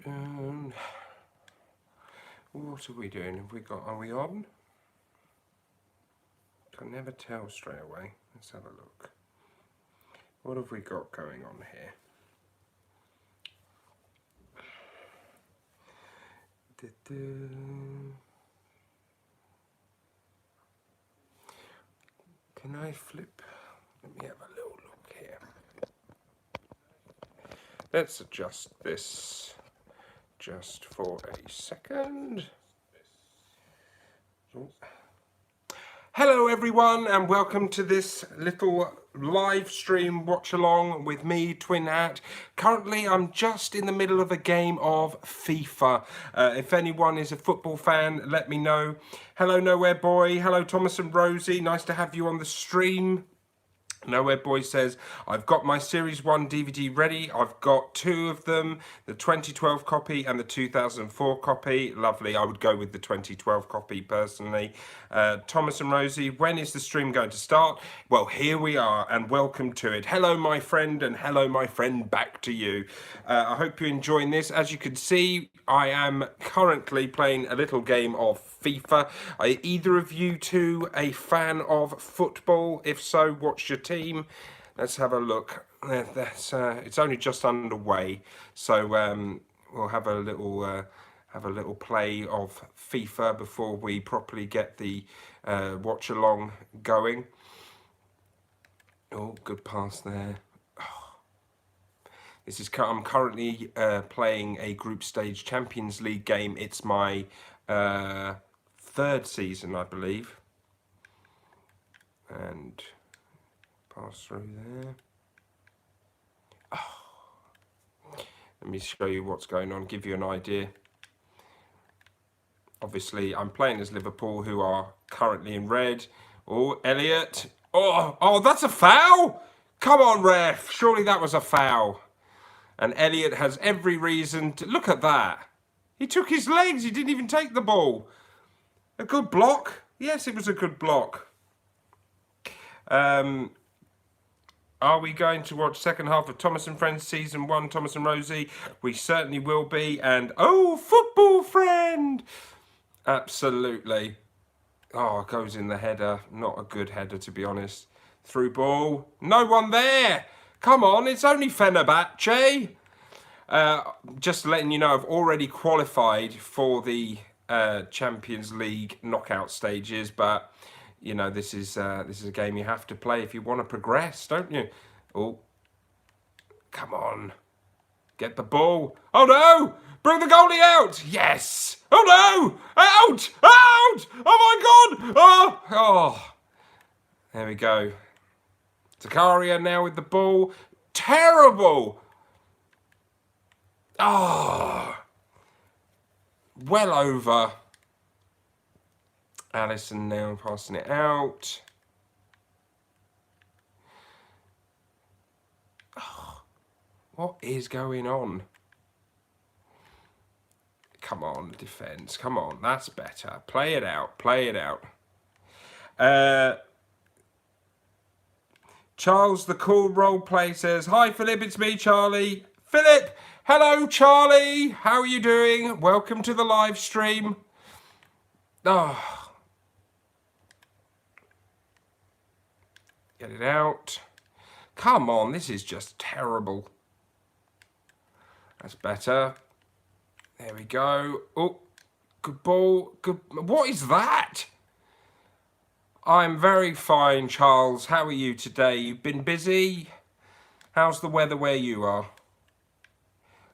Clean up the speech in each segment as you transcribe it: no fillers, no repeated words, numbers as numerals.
What are we doing? Are we on? Can never tell straight away. Let's have a look. What have we got going on here? Can I flip? Let me have a little look here. Let's adjust this just for a second. Oh. Hello everyone and welcome to this little live stream watch along with me, TwinHat. Currently I'm just in the middle of a game of FIFA. If anyone is a football fan, let me know. Hello Nowhere Boy, hello Thomas and Rosie, nice to have you on the stream. Nowhere Boy says, I've got my Series 1 DVD ready. I've got two of them, the 2012 copy and the 2004 copy. Lovely. I would go with the 2012 copy personally. Thomas and Rosie, when is the stream going to start? Well, here we are and welcome to it. Hello, my friend, and hello, my friend, back to you. I hope you're enjoying this. As you can see, I am currently playing a little game of FIFA. Are either of you two a fan of football? If so, what's your team? Let's have a look. It's only just underway, so we'll have a little play of FIFA before we properly get the watch along going. Oh, good pass there. I'm currently playing a group stage Champions League game. It's my third season, I believe. And pass through there. Oh. Let me show you what's going on, give you an idea. Obviously, I'm playing as Liverpool, who are currently in red. Oh, Elliot. Oh, that's a foul? Come on, ref. Surely that was a foul. And Elliot has every reason to... Look at that. He took his legs. He didn't even take the ball. A good block. Yes, it was a good block. Are we going to watch second half of Thomas and Friends Season 1, Thomas and Rosie? We certainly will be. And, oh, football friend. Absolutely. Oh, goes in the header. Not a good header, to be honest. Through ball. No one there. Come on, it's only Fenerbahce. Just letting you know, I've already qualified for the Champions League knockout stages, but you know this is a game you have to play if you want to progress, don't you? Oh, come on, get the ball. Oh no! Bring the goalie out. Yes. Oh no! Out! Out! Oh my God! Oh! There we go. Zakaria now with the ball. Terrible! Oh! Well over. Allison now passing it out. Oh, what is going on? Come on, defence. Come on, that's better. Play it out. Play it out. Charles, the cool role play, says, hi, Philip, it's me, Charlie. Philip, hello, Charlie. How are you doing? Welcome to the live stream. Oh. Get it out. Come on, this is just terrible. That's better. There we go. Oh, good ball. Good. What is that? I'm very fine, Charles. How are you today? You've been busy? How's the weather where you are?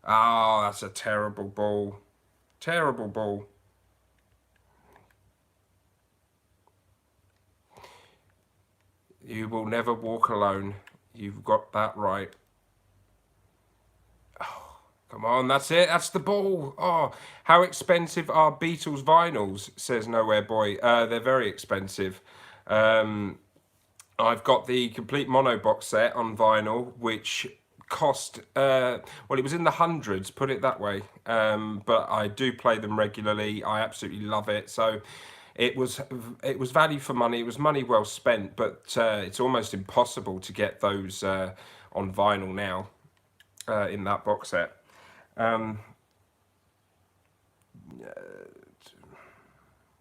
Oh, that's a terrible ball. Terrible ball. You will never walk alone. You've got that right. Oh, come on, that's it. That's the ball. Oh, how expensive are Beatles vinyls, says Nowhere Boy. They're very expensive. I've got the complete mono box set on vinyl, which cost, well, it was in the hundreds, put it that way. But I do play them regularly. I absolutely love it. So it was value for money. It was money well spent, but it's almost impossible to get those on vinyl now in that box set.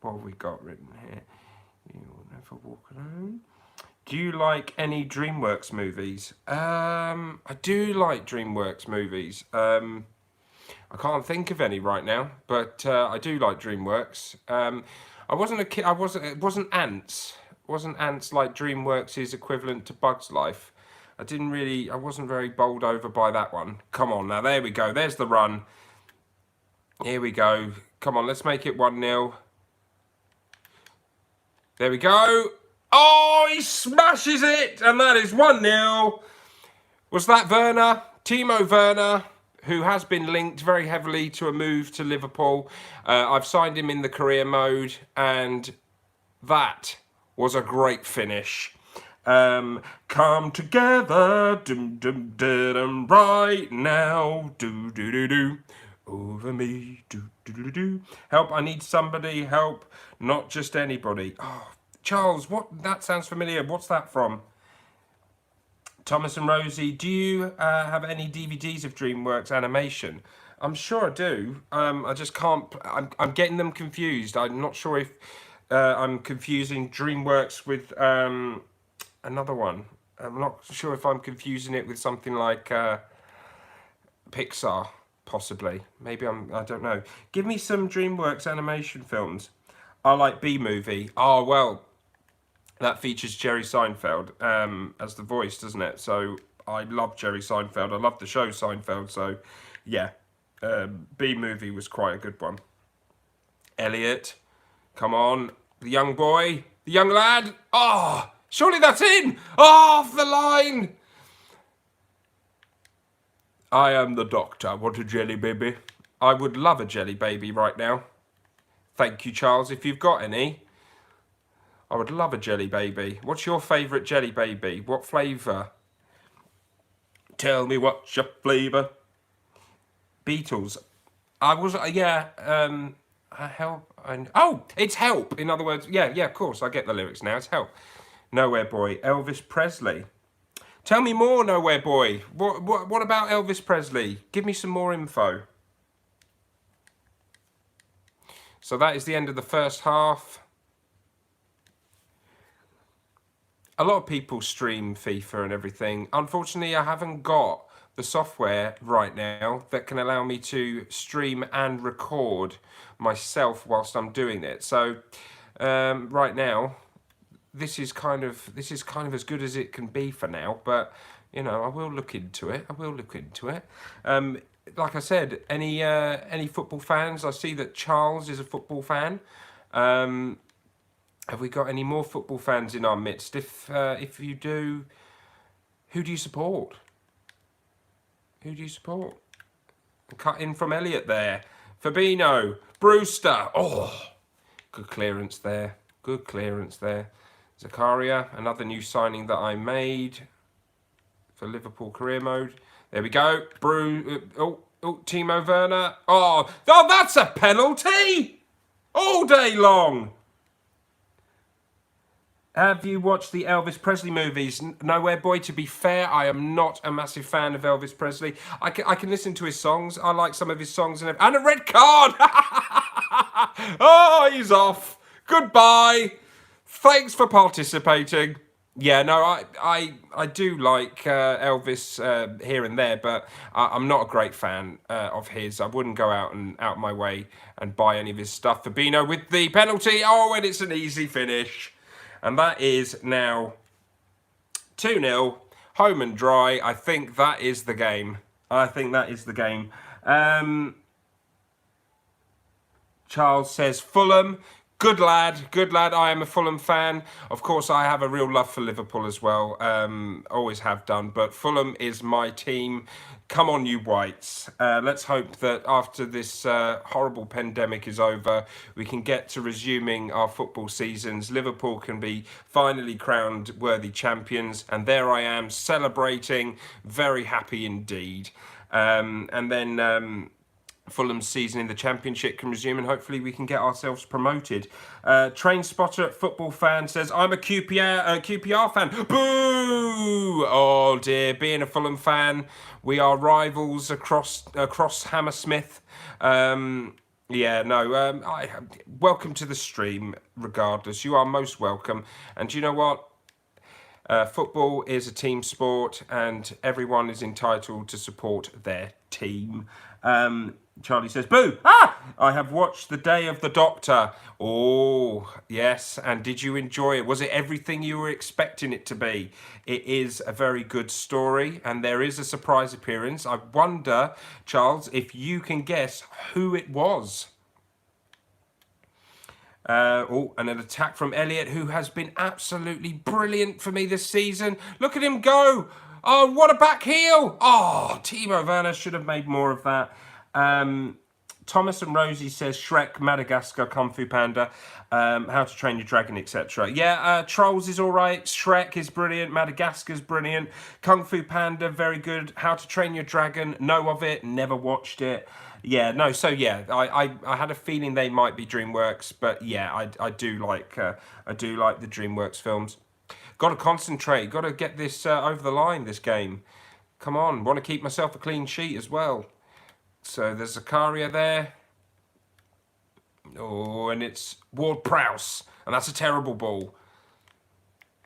what have we got written here? You will never walk alone. Do you like any DreamWorks movies? I do like DreamWorks movies. I can't think of any right now, but I do like DreamWorks. I wasn't a kid. It wasn't Ants. It wasn't Ants like DreamWorks' equivalent to Bugs Life. I wasn't very bowled over by that one. Come on now, there we go. There's the run. Here we go. Come on, let's make it 1-0. There we go. Oh, he smashes it, and that is 1-0. Was that Werner? Timo Werner, who has been linked very heavily to a move to Liverpool. I've signed him in the career mode, and that was a great finish. Come together, dum dum dum, right now, do do do do, over me, do do do do. Help! I need somebody. Help! Not just anybody. Oh, Charles, what? That sounds familiar. What's that from? Thomas and Rosie, do you have any DVDs of DreamWorks animation? I'm sure I do. I just can't. I'm getting them confused. I'm not sure if I'm confusing DreamWorks with another one. I'm not sure if I'm confusing it with something like Pixar, possibly. Maybe I don't know. Give me some DreamWorks animation films. I like B-Movie. Oh, well, that features Jerry Seinfeld as the voice, doesn't it? So I love Jerry Seinfeld. I love the show Seinfeld. So, yeah, B-Movie was quite a good one. Elliot, come on. The young boy. The young lad. Oh, surely that's in. Oh, off the line. I am the doctor. What a jelly baby. I would love a jelly baby right now. Thank you, Charles, if you've got any. I would love a jelly baby. What's your favourite jelly baby? What flavour? Tell me what's your flavour. Beatles. I was, help. Oh, it's Help. In other words, yeah, of course. I get the lyrics now. It's Help. Nowhere Boy. Elvis Presley. Tell me more, Nowhere Boy. What about Elvis Presley? Give me some more info. So that is the end of the first half. A lot of people stream FIFA and everything. Unfortunately, I haven't got the software right now that can allow me to stream and record myself whilst I'm doing it. So right now, this is kind of as good as it can be for now. But you know, I will look into it. Like I said, any football fans? I see that Charles is a football fan. Have we got any more football fans in our midst? If you do, who do you support? Who do you support? Cut in from Elliot there. Fabinho, Brewster. Oh, good clearance there. Good clearance there. Zakaria, another new signing that I made for Liverpool career mode. There we go. Timo Werner. Oh, that's a penalty! All day long. Have you watched the Elvis Presley movies? Nowhere Boy, to be fair, I am not a massive fan of Elvis Presley. I can listen to his songs. I like some of his songs. And a red card! Oh, he's off. Goodbye. Thanks for participating. Yeah, no, I do like Elvis here and there, but I'm not a great fan of his. I wouldn't go out my way and buy any of his stuff. Fabinho with the penalty. Oh, and it's an easy finish. And that is now 2-0, home and dry. I think that is the game. Charles says Fulham. Good lad. I am a Fulham fan. Of course, I have a real love for Liverpool as well. Always have done. But Fulham is my team. Come on, you Whites. Let's hope that after this horrible pandemic is over, we can get to resuming our football seasons. Liverpool can be finally crowned worthy champions. And there I am celebrating. Very happy indeed. And then Fulham's season in the Championship can resume, and hopefully we can get ourselves promoted. Train Spotter at Football Fan says, I'm a QPR fan. Boo! Oh dear, being a Fulham fan, we are rivals across Hammersmith. Yeah, no, welcome to the stream, regardless. You are most welcome. And do you know what? Football is a team sport, and everyone is entitled to support their team. Charlie says, "Boo! Ah! I have watched The Day of the Doctor. Oh, yes. And did you enjoy it? Was it everything you were expecting it to be? It is a very good story, and there is a surprise appearance. I wonder, Charles, if you can guess who it was." And an attack from Elliot, who has been absolutely brilliant for me this season. Look at him go. Oh, what a back heel. Oh, Timo Werner should have made more of that. Thomas and Rosie says Shrek, Madagascar, Kung Fu Panda, How to Train Your Dragon, etc. Yeah, Trolls is all right. Shrek is brilliant. Madagascar's brilliant. Kung Fu Panda, very good. How to Train Your Dragon, know of it, never watched it. Yeah, no, so yeah, I had a feeling they might be DreamWorks, but yeah, I do like the DreamWorks films. Got to concentrate. Got to get this over the line. This game. Come on, want to keep myself a clean sheet as well. So there's Zakaria there. Oh, and it's Ward-Prowse, and that's a terrible ball.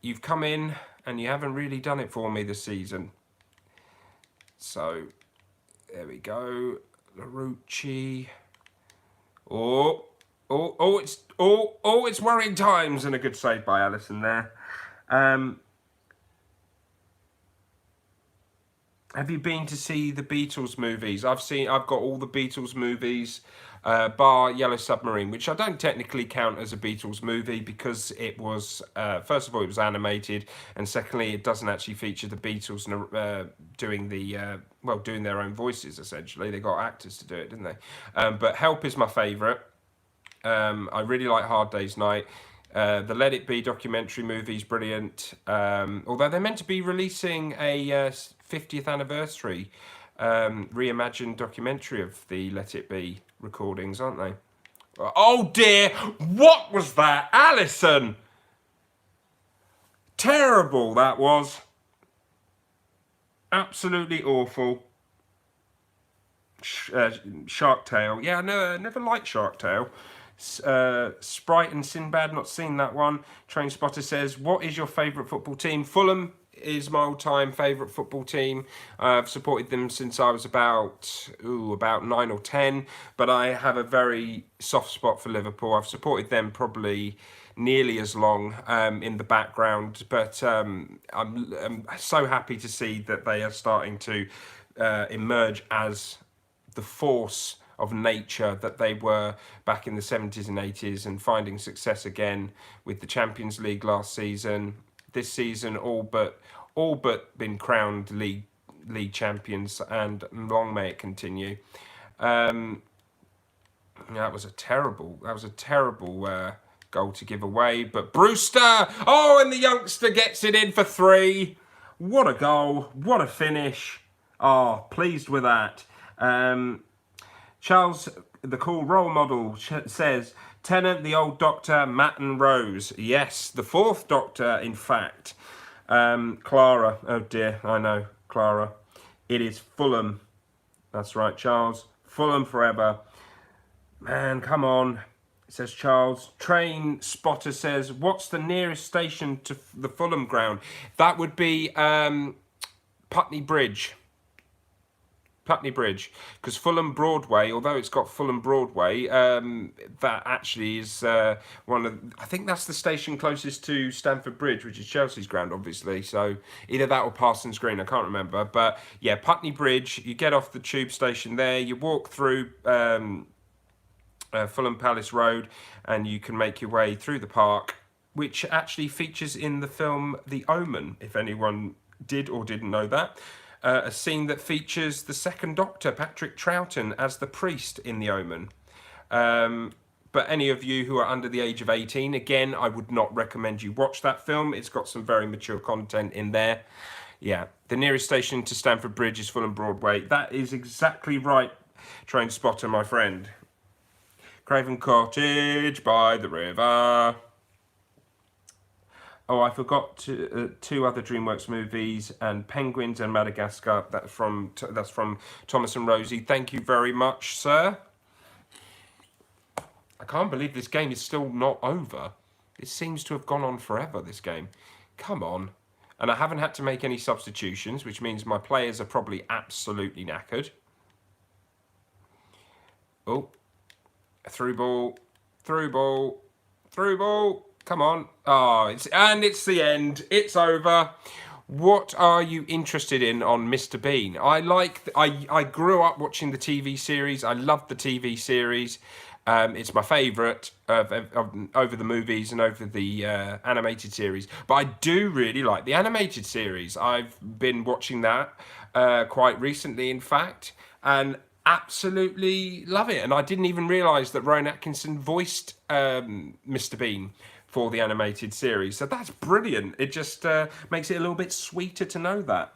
You've come in and you haven't really done it for me this season. So there we go. Larucci. It's worrying times, and a good save by Allison there. Have you been to see the Beatles movies? I've got all the Beatles movies, bar Yellow Submarine, which I don't technically count as a Beatles movie because it was, first of all, it was animated, and secondly, it doesn't actually feature the Beatles doing their own voices, essentially. They got actors to do it, didn't they? But Help is my favourite. I really like Hard Day's Night. The Let It Be documentary movie is brilliant. Although they're meant to be releasing a 50th anniversary reimagined documentary of the Let It Be recordings, aren't they? Oh dear, what was that, Alison? Terrible that was. Absolutely awful. Shark Tale. Yeah, I never liked Shark Tale. Sprite and Sinbad, not seen that one. Train Spotter says, what is your favourite football team? Fulham is my all-time favourite football team. I've supported them since I was about 9 or 10, but I have a very soft spot for Liverpool. I've supported them probably nearly as long in the background, but I'm so happy to see that they are starting to emerge as the force of nature that they were back in the 70s and 80s, and finding success again with the Champions League last season. This season, all but been crowned league champions, and long may it continue. That was a terrible goal to give away, but Brewster, and the youngster gets it in for 3. What a goal, what a finish. Pleased with that. Charles, the cool role model, says, Tennant, the old Doctor, Matt and Rose. Yes, the 4th Doctor, in fact. Clara, oh dear, I know, Clara. It is Fulham. That's right, Charles. Fulham forever. Man, come on, says Charles. Train Spotter says, what's the nearest station to the Fulham ground? That would be Putney Bridge. Putney Bridge, because Fulham Broadway, although it's got Fulham Broadway, that actually is I think that's the station closest to Stamford Bridge, which is Chelsea's ground, obviously. So either that or Parsons Green, I can't remember. But yeah, Putney Bridge, you get off the tube station there, you walk through Fulham Palace Road, and you can make your way through the park, which actually features in the film The Omen, if anyone did or didn't know that. A scene that features the 2nd Doctor, Patrick Troughton, as the priest in The Omen. But any of you who are under the age of 18, again, I would not recommend you watch that film. It's got some very mature content in there. Yeah, the nearest station to Stamford Bridge is Fulham Broadway. That is exactly right, Train Spotter, my friend. Craven Cottage by the river. I forgot 2 other DreamWorks movies, and Penguins and Madagascar. That's from Thomas and Rosie. Thank you very much, sir. I can't believe this game is still not over. It seems to have gone on forever, this game. Come on. And I haven't had to make any substitutions, which means my players are probably absolutely knackered. Oh, through ball, through ball, through ball. Come on. Oh, it's the end. It's over. What are you interested in on Mr. Bean? I grew up watching the TV series. I love the TV series. It's my favourite over the movies and over the animated series. But I do really like the animated series. I've been watching that quite recently, in fact, and absolutely love it. And I didn't even realise that Rowan Atkinson voiced Mr. Bean for the animated series. So that's brilliant. It just makes it a little bit sweeter to know that.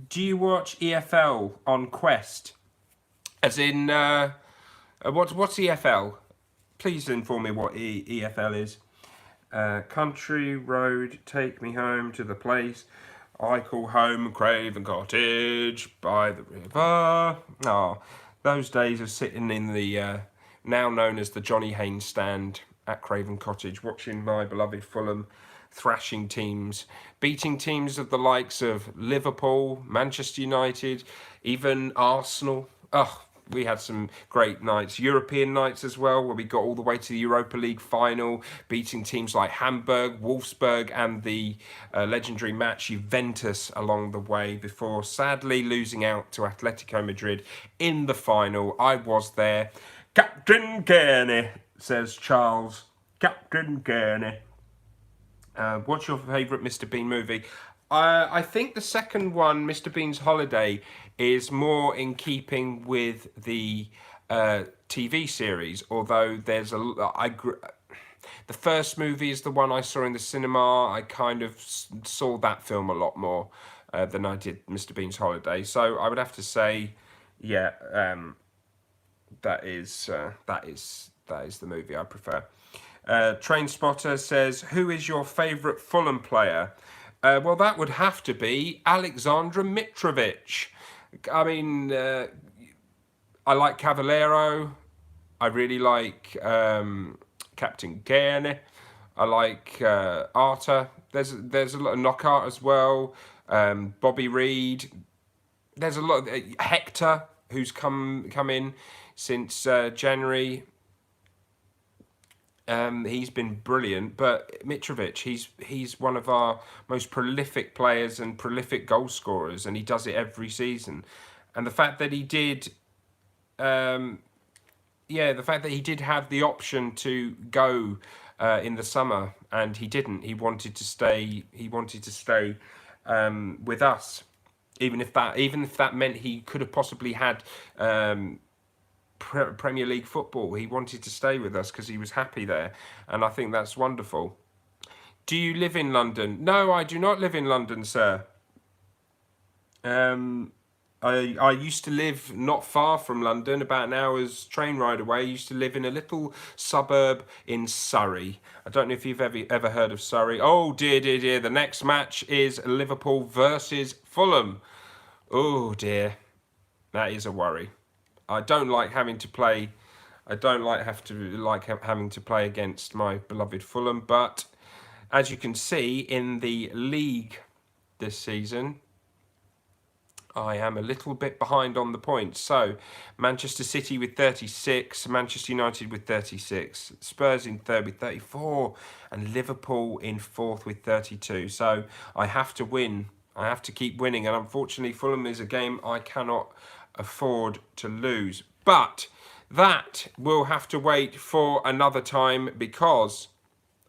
Do you watch EFL on Quest? As in, what's EFL? Please inform me what EFL is. Country road, take me home to the place I call home, Craven Cottage by the river. Oh, those days of sitting in the now known as the Johnny Haynes stand at Craven Cottage, watching my beloved Fulham thrashing teams, beating teams of the likes of Liverpool, Manchester United, even Arsenal. Oh, we had some great nights, European nights as well, where we got all the way to the Europa League final, beating teams like Hamburg, Wolfsburg, and the legendary match Juventus along the way, before sadly losing out to Atletico Madrid in the final. I was there. Captain Kearney, says Charles. Captain Kearney. What's your favourite Mr. Bean movie? I think the second one, Mr. Bean's Holiday, is more in keeping with the TV series. Although there's the first movie is the one I saw in the cinema. I kind of saw that film a lot more than I did Mr. Bean's Holiday. So I would have to say, yeah, that is the movie I prefer. Train Spotter says, who is your favourite Fulham player? Well, that would have to be Alexandra Mitrovic. I mean, I like Cavallero. I really like Captain Kearney. I like Arta. There's a lot of knockout as well. Bobby Reed. There's a lot of Hector, who's come in since January. He's been brilliant, but Mitrovic, he's one of our most prolific players and prolific goal scorers, and he does it every season. And the fact that he did, the fact that he did have the option to go in the summer, and he didn't. He wanted to stay. He wanted to stay with us, even if that meant he could have possibly had. Premier League football. He wanted to stay with us because he was happy there, and I think that's wonderful. Do you live in London? No, I do not live in London, sir. I used to live not far from London, about an hour's train ride away. I used to live in a little suburb in Surrey. I don't know if you've ever heard of Surrey. Oh dear, dear, dear. The next match is Liverpool versus Fulham. Oh dear, that is a worry. I don't like having to play. I don't having to play against my beloved Fulham. But as you can see in the league this season, I am a little bit behind on the points. So Manchester City with 36, Manchester United with 36, Spurs in third with 34, and Liverpool in fourth with 32. So I have to win. I have to keep winning, and unfortunately Fulham is a game I cannot afford to lose. But that will have to wait for another time, because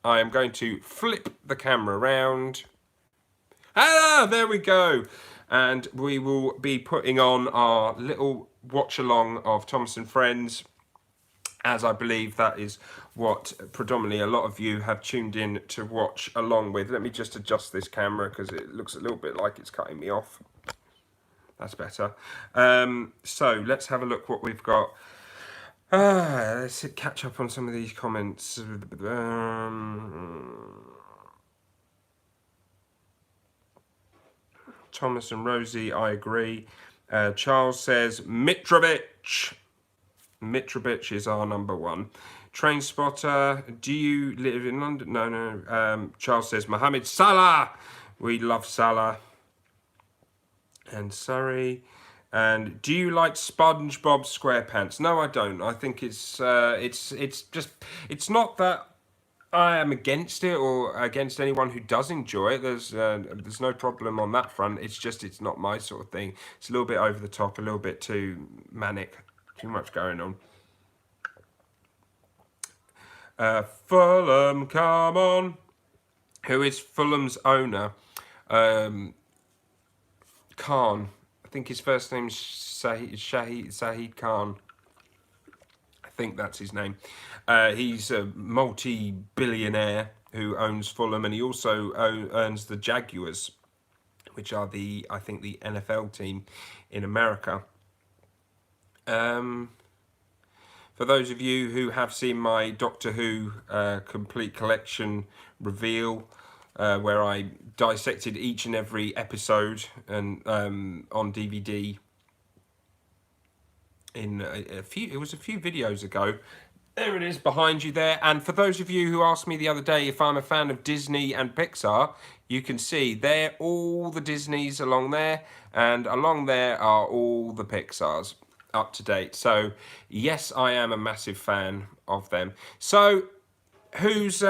I am going to flip the camera around. Ah, there we go. And we will be putting on our little watch along of Thomas and Friends, as I believe that is what predominantly a lot of you have tuned in to watch along with. Let me just adjust this camera because it looks a little bit like it's cutting me off. That's better. So let's have a look what we've got. Let's catch up on some of these comments. Thomas and Rosie, I agree. Charles says Mitrovic. Mitrovic is our number one. Train spotter, do you live in London? No, no. Charles says Mohamed Salah. We love Salah. And Surrey. And do you like SpongeBob SquarePants? No, I don't. I think it's just, it's not that I am against it or against anyone who does enjoy it. There's no problem on that front. It's just, it's not my sort of thing. It's a little bit over the top, a little bit too manic, too much going on. Fulham, come on. Who is Fulham's owner? Khan. I think his first name's Shahid Khan. I think that's his name. He's a multi-billionaire who owns Fulham, and he also owns the Jaguars, which are I think the NFL team in America. For those of you who have seen my Doctor Who complete collection reveal, where I dissected each and every episode and on DVD in it was a few videos ago. There it is behind you there. And for those of you who asked me the other day if I'm a fan of Disney and Pixar, you can see there all the Disneys along there, and along there are all the Pixars up to date. So yes, I am a massive fan of them. So who's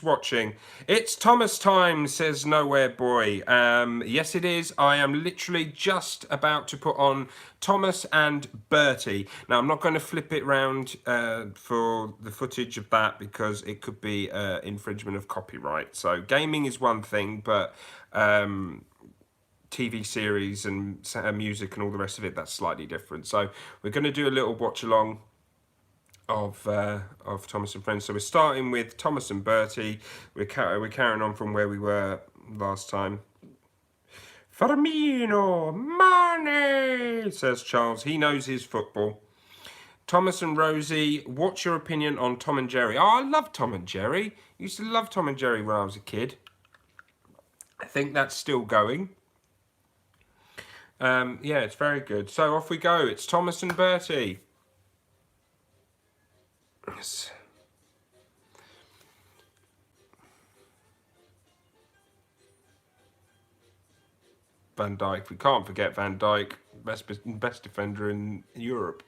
watching? It's Thomas time, says Nowhere Boy. Yes it is. I am literally just about to put on Thomas and Bertie. Now I'm not going to flip it round for the footage of that because it could be infringement of copyright. So gaming is one thing, but TV series and music and all the rest of it, that's slightly different. So we're going to do a little watch along of Thomas and Friends. So we're starting with Thomas and Bertie. We're carrying on from where we were last time. Firmino, money, says Charles. He knows his football. Thomas and Rosie, what's your opinion on Tom and Jerry? Oh, I love Tom and Jerry. I used to love Tom and Jerry when I was a kid. I think that's still going. Yeah, it's very good. So off we go. It's Thomas and Bertie. Yes. Van Dijk. We can't forget Van Dijk, best defender in Europe.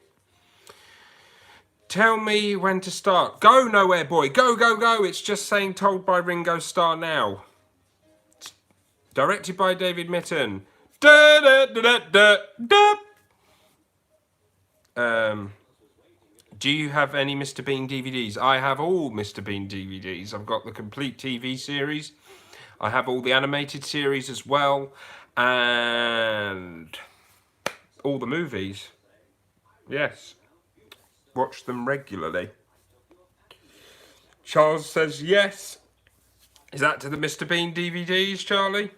Tell me when to start. Go, Nowhere Boy. Go, go, go. It's just saying told by Ringo, start now. Directed by David Mitton. Da, da, da, da, da, da. Do you have any Mr. Bean DVDs? I have all Mr. Bean DVDs. I've got the complete TV series. I have all the animated series as well. And all the movies. Yes. Watch them regularly. Charles says yes. Is that to the Mr. Bean DVDs, Charlie?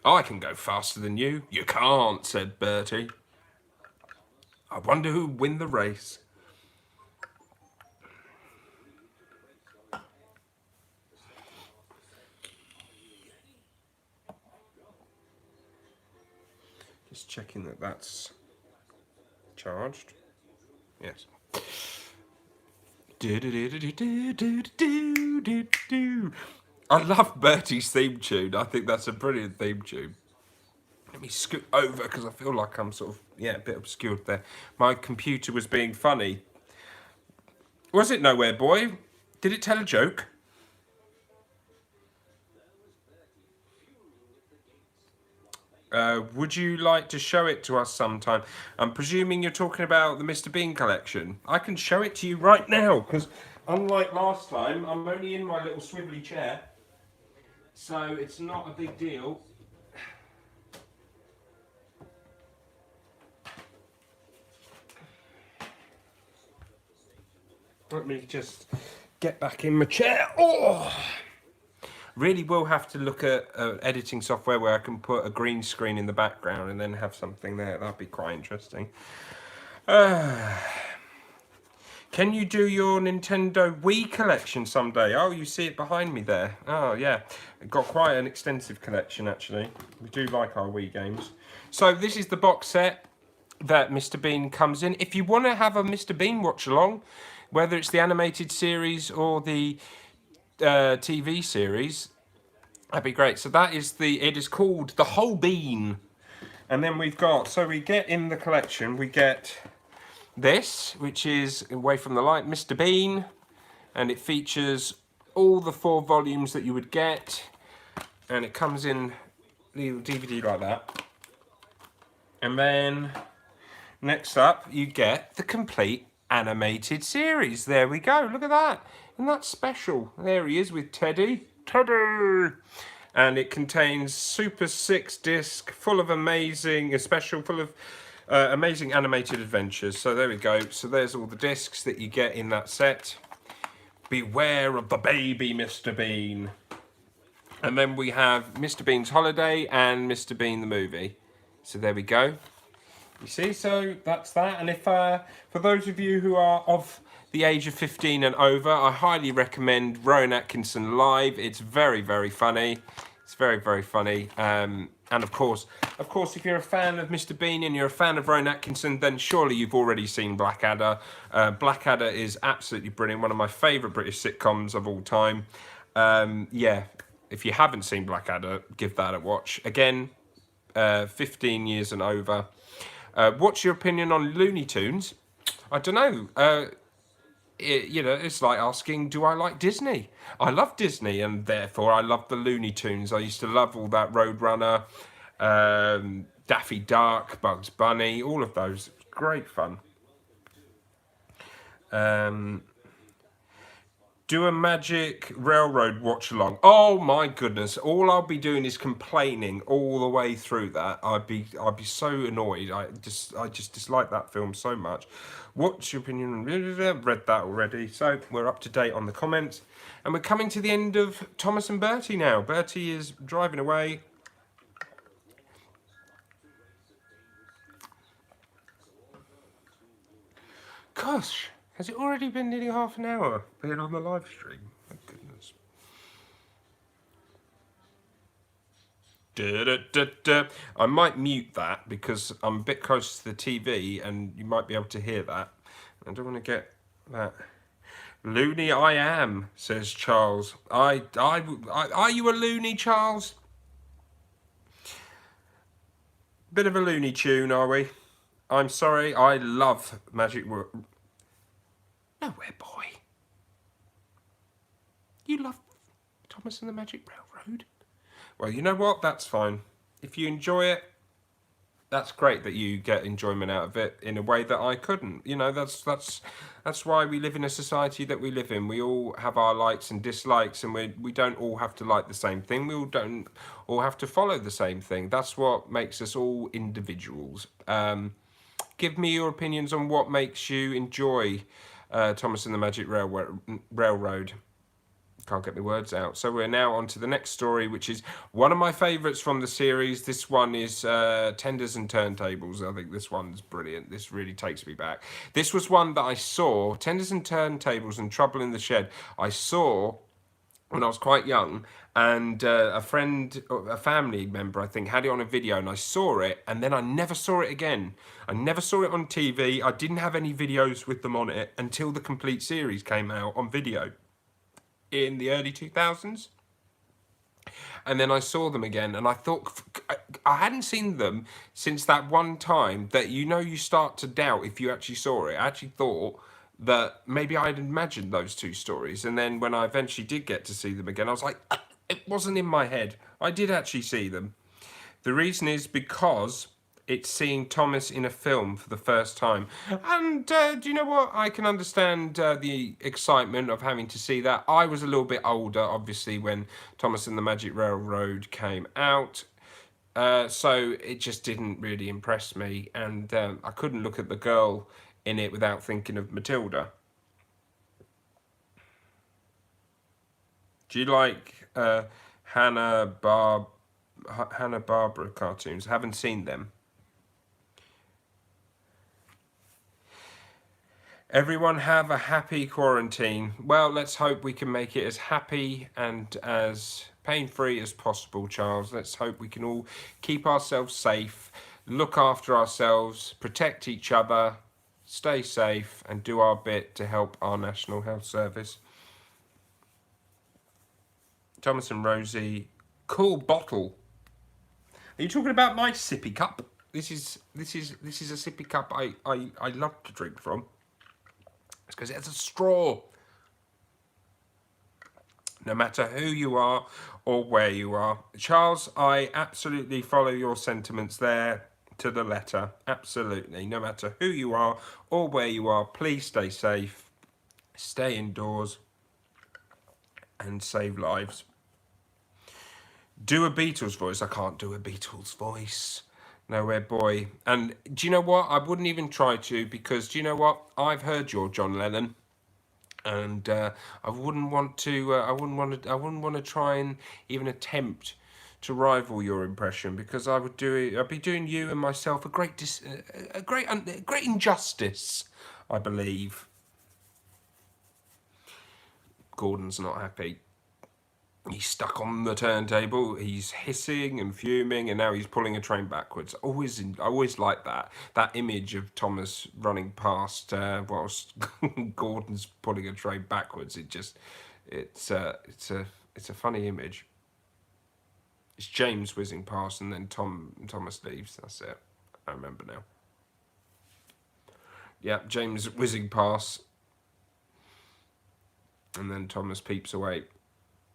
I can go faster than you. You can't, said Bertie. I wonder who'll win the race. Just checking that that's charged. Yes. I love Bertie's theme tune. I think that's a brilliant theme tune. Let me scoot over because I feel like I'm sort of, a bit obscured there. My computer was being funny. Was it, Nowhere Boy? Did it tell a joke? Would you like to show it to us sometime? I'm presuming you're talking about the Mr. Bean collection. I can show it to you right now because unlike last time, I'm only in my little swivelly chair. So it's not a big deal. Let me just get back in my chair. Oh! Really will have to look at editing software where I can put a green screen in the background and then have something there. That'd be quite interesting. Can you do your Nintendo Wii collection someday? Oh, you see it behind me there. Oh, yeah. Got quite an extensive collection, actually. We do like our Wii games. So this is the box set that Mr. Bean comes in. If you want to have a Mr. Bean watch along, whether it's the animated series or the TV series, that'd be great. So that is it is called The Whole Bean. And then we've got, so we get in the collection, we get this, which is, away from the light, Mr. Bean. And it features all the 4 volumes that you would get. And it comes in the DVD like that. And then, next up, you get the complete animated series. There we go, look at that. And that's special. There he is with Teddy. Teddy! And it contains Super 6 disc, full of amazing, full of amazing animated adventures. So there we go. So there's all the discs that you get in that set. Beware of the baby Mr. Bean. And then we have Mr. Bean's Holiday and Mr. Bean the movie. So there we go. You see, so that's that. And if for those of you who are of the age of 15 and over, I highly recommend Rowan Atkinson Live. It's very, very funny. It's very, very funny. And of course, if you're a fan of Mr. Bean and you're a fan of Rowan Atkinson, then surely you've already seen Blackadder. Blackadder is absolutely brilliant. One of my favourite British sitcoms of all time. Yeah, if you haven't seen Blackadder, give that a watch. Again, 15 years and over. What's your opinion on Looney Tunes? I don't know. It's like asking, do I like Disney? I love Disney, and therefore I love the Looney Tunes. I used to love all that Roadrunner, Daffy Duck, Bugs Bunny, all of those. Great fun. Do a Magic Railroad watch along. Oh my goodness! All I'll be doing is complaining all the way through that. I'd be so annoyed. I just dislike that film so much. What's your opinion? Read that already. So we're up to date on the comments, and we're coming to the end of Thomas and Bertie now. Bertie is driving away. Gosh. Has it already been nearly half an hour being on the live stream? My goodness. I might mute that because I'm a bit close to the TV and you might be able to hear that. I don't want to get that. Loony I am, says Charles. Are you a loony, Charles? Bit of a loony tune, are we? I'm sorry, I love Magic Nowhere Boy. You love Thomas and the Magic Railroad? Well, you know what? That's fine. If you enjoy it, that's great that you get enjoyment out of it in a way that I couldn't. You know, that's why we live in a society that we live in. We all have our likes and dislikes, and we don't all have to like the same thing. We all don't all have to follow the same thing. That's what makes us all individuals. Give me your opinions on what makes you enjoy Thomas and the Magic Railroad. Can't get my words out. So we're now on to the next story, which is one of my favourites from the series. This one is Tenders and Turntables. I think this one's brilliant. This really takes me back. This was one that I saw, Tenders and Turntables and Trouble in the Shed. I saw when I was quite young, and a family member, I think, had it on a video, and I saw it, and then I never saw it again. I never saw it on TV. I didn't have any videos with them on it until the complete series came out on video in the early 2000s. And then I saw them again, and I thought, I hadn't seen them since that one time that, you start to doubt if you actually saw it. I actually thought that maybe I'd imagined those two stories, and then when I eventually did get to see them again, I was like, it wasn't in my head. I did actually see them. The reason is because it's seeing Thomas in a film for the first time. And do you know what? I can understand the excitement of having to see that. I was a little bit older, obviously, when Thomas and the Magic Railroad came out. So it just didn't really impress me. And I couldn't look at the girl in it without thinking of Matilda. Do you like Hanna-Barbera cartoons? Haven't seen them. Everyone have a happy quarantine. Well, let's hope we can make it as happy and as pain-free as possible, Charles. Let's hope we can all keep ourselves safe, look after ourselves, protect each other, stay safe, and do our bit to help our National Health Service. Thomas and Rosie, cool bottle. Are you talking about my sippy cup? This is a sippy cup I love to drink from. It's because it has a straw. No matter who you are or where you are. Charles, I absolutely follow your sentiments there to the letter. Absolutely. No matter who you are or where you are, please stay safe, stay indoors, and save lives. Do a Beatles voice. I can't do a Beatles voice. Nowhere boy. And do you know what? I wouldn't even try to, because do you know what? I've heard your John Lennon. And I wouldn't want to. I wouldn't want to try and even attempt to rival your impression, because I would do it. I'd be doing you and myself a great injustice, I believe. Gordon's not happy. He's stuck on the turntable. He's hissing and fuming, and now he's pulling a train backwards. I always like that image of Thomas running past whilst Gordon's pulling a train backwards. It's a funny image. It's James whizzing past, and then Thomas leaves. That's it. I remember now. Yeah, James whizzing past, and then Thomas peeps away.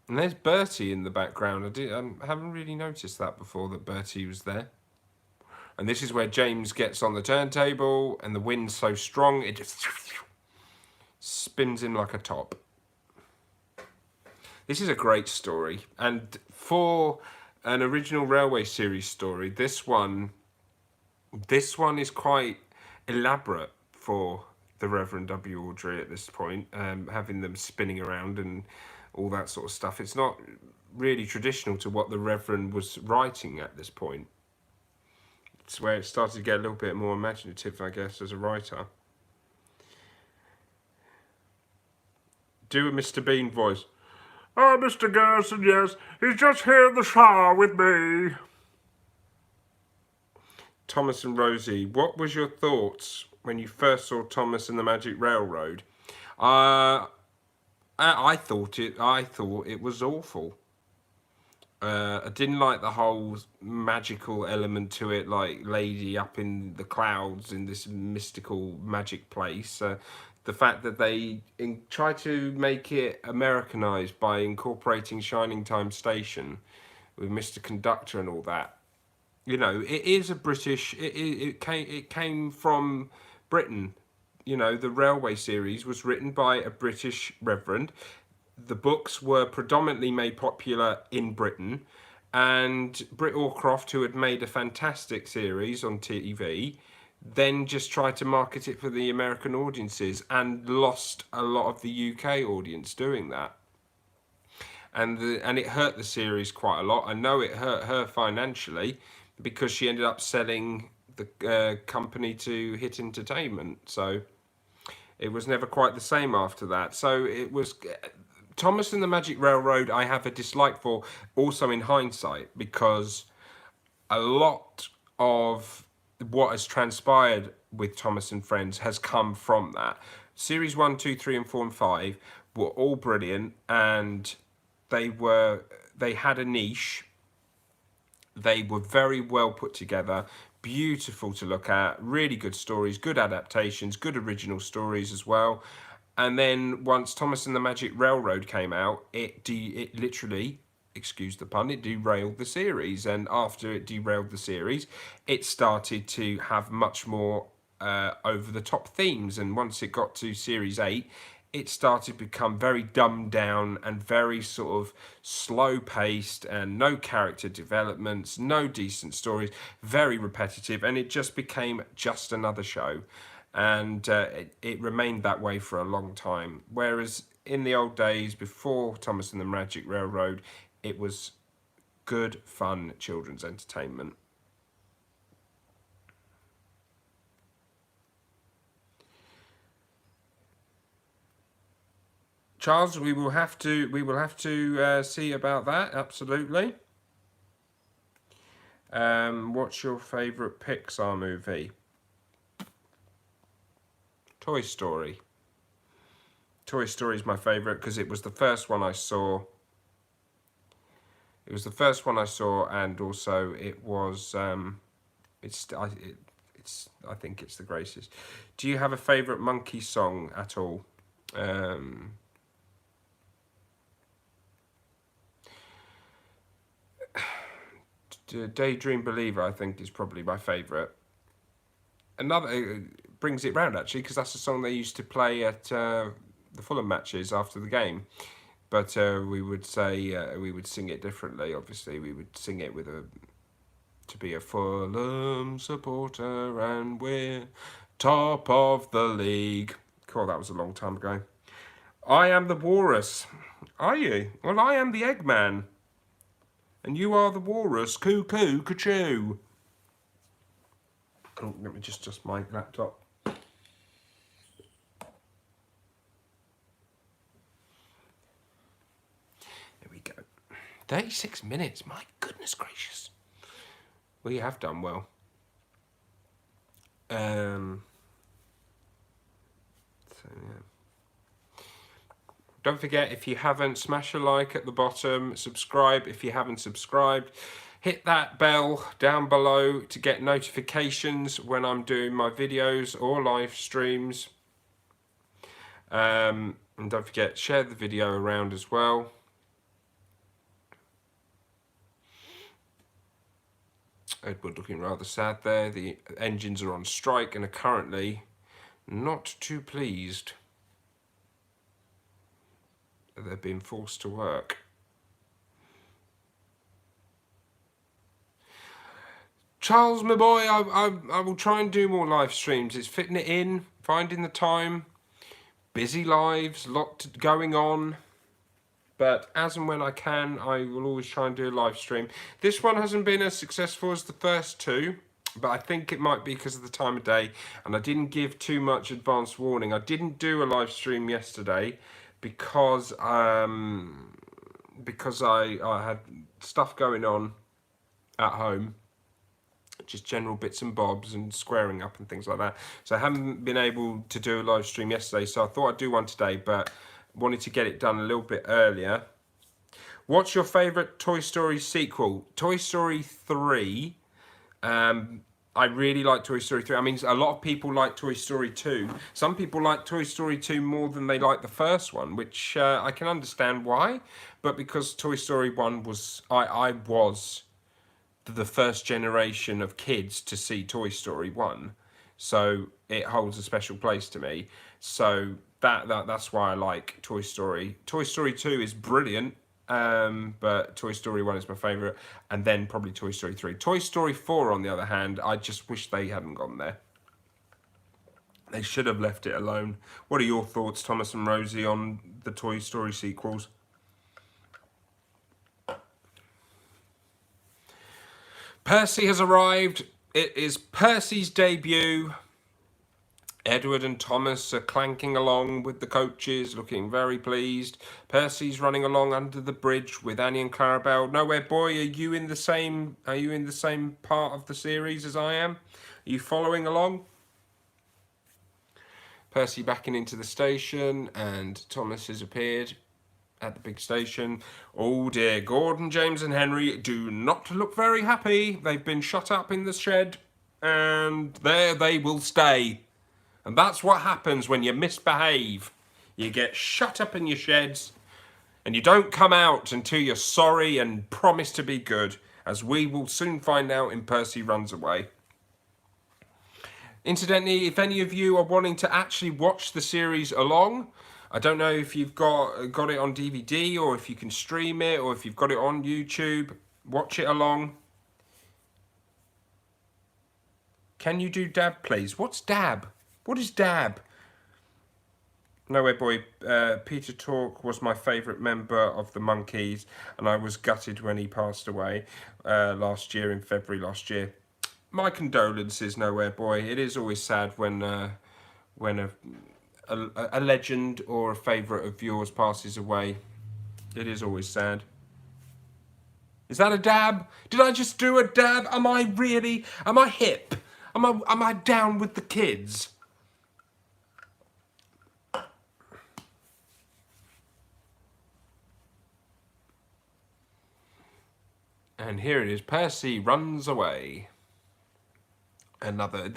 And there's Bertie in the background. I haven't really noticed that before, that Bertie was there. And this is where James gets on the turntable, and the wind's so strong, it just spins him like a top. This is a great story. And for an original Railway series story, this one is quite elaborate for the Reverend W. Awdry at this point, having them spinning around and all that sort of stuff. It's not really traditional to what the Reverend was writing at this point. It's where it started to get a little bit more imaginative, I guess, as a writer. Do a Mr. Bean voice. Oh, Mr. Gerson, yes, he's just here in the shower with me. Thomas and Rosie, what was your thoughts when you first saw Thomas and the Magic Railroad? I thought it was awful. I didn't like the whole magical element to it, like lady up in the clouds in this mystical magic place. The fact that they try to make it Americanized by incorporating Shining Time Station with Mr. Conductor and all that. You know, it is a British. It came from Britain. You know, the Railway series was written by a British Reverend. The books were predominantly made popular in Britain, and Britt Allcroft, who had made a fantastic series on TV, then just tried to market it for the American audiences and lost a lot of the UK audience doing that. And it hurt the series quite a lot. I know it hurt her financially, because she ended up selling the company to Hit Entertainment. So it was never quite the same after that. So it was Thomas and the Magic Railroad I have a dislike for, also in hindsight, because a lot of what has transpired with Thomas and Friends has come from that. Series 1, 2, 3 and 4 and 5 were all brilliant, and they had a niche. They were very well put together, beautiful to look at, really good stories, good adaptations, good original stories as well. And then once Thomas and the Magic Railroad came out, it literally, excuse the pun, it derailed the series. And after it derailed the series, it started to have much more over-the-top themes. And once it got to Series 8, it started to become very dumbed down and very sort of slow-paced, and no character developments, no decent stories, very repetitive, and it just became just another show. And it remained that way for a long time. Whereas in the old days, before Thomas and the Magic Railroad, it was good, fun children's entertainment. Charles, we will have to see about that. Absolutely. What's your favourite Pixar movie? Toy Story. Toy Story is my favourite because it was the first one I saw. It was the first one I saw, and also it was. I think it's the greatest. Do you have a favourite monkey song at all? Daydream Believer, I think, is probably my favourite. Another brings it round actually, because that's a song they used to play at the Fulham matches after the game. But we would say we would sing it differently. Obviously, we would sing it with to be a Fulham supporter, and we're top of the league. Cool, that was a long time ago. I am the walrus. Are you? Well, I am the Eggman. And you are the walrus. Cuckoo, ka-choo. Oh, let me just adjust my laptop. There we go. 36 minutes. My goodness gracious. We have done well. So, yeah. Don't forget, if you haven't, smash a like at the bottom, subscribe if you haven't subscribed, hit that bell down below to get notifications when I'm doing my videos or live streams. And don't forget, share the video around as well. Edward looking rather sad there. The engines are on strike and are currently not too pleased. They're being forced to work. Charles, my boy, I will try and do more live streams. It's fitting it in, finding the time. Busy lives, lot going on. But as and when I can, I will always try and do a live stream. This one hasn't been as successful as the first two, but I think it might be because of the time of day, and I didn't give too much advance warning. I didn't do a live stream yesterday because I had stuff going on at home, just general bits and bobs and squaring up and things like that. So I haven't been able to do a live stream yesterday, so I thought I'd do one today, but wanted to get it done a little bit earlier. What's your favourite Toy Story sequel? Toy Story 3. I really like Toy Story 3. I mean, a lot of people like Toy Story 2. Some people like Toy Story 2 more than they like the first one, which I can understand why. But because Toy Story 1 was... I was the first generation of kids to see Toy Story 1. So it holds a special place to me. So that's why I like Toy Story. Toy Story 2 is brilliant. But Toy Story 1 is my favourite, and then probably Toy Story 3. Toy Story 4, on the other hand, I just wish they hadn't gone there. They should have left it alone. What are your thoughts, Thomas and Rosie, on the Toy Story sequels? Percy has arrived. It is Percy's debut. Edward and Thomas are clanking along with the coaches, looking very pleased. Percy's running along under the bridge with Annie and Clarabelle. Nowhere Boy, are you in the same part of the series as I am? Are you following along? Percy backing into the station, and Thomas has appeared at the big station. Oh dear, Gordon, James and Henry do not look very happy. They've been shut up in the shed, and there they will stay. And that's what happens when you misbehave. You get shut up in your sheds, and you don't come out until you're sorry and promise to be good, as we will soon find out in Percy Runs Away. Incidentally, if any of you are wanting to actually watch the series along, I don't know if you've got it on DVD, or if you can stream it, or if you've got it on YouTube, watch it along. Can you do dab, please? What's dab? What is dab? Nowhere Boy, Peter Tork was my favourite member of the Monkees, and I was gutted when he passed away last year, in February last year. My condolences, Nowhere Boy. It is always sad when a a legend or a favourite of yours passes away. It is always sad. Is that a dab? Did I just do a dab? Am I hip? Am I down with the kids? And here it is. Percy runs away. Another.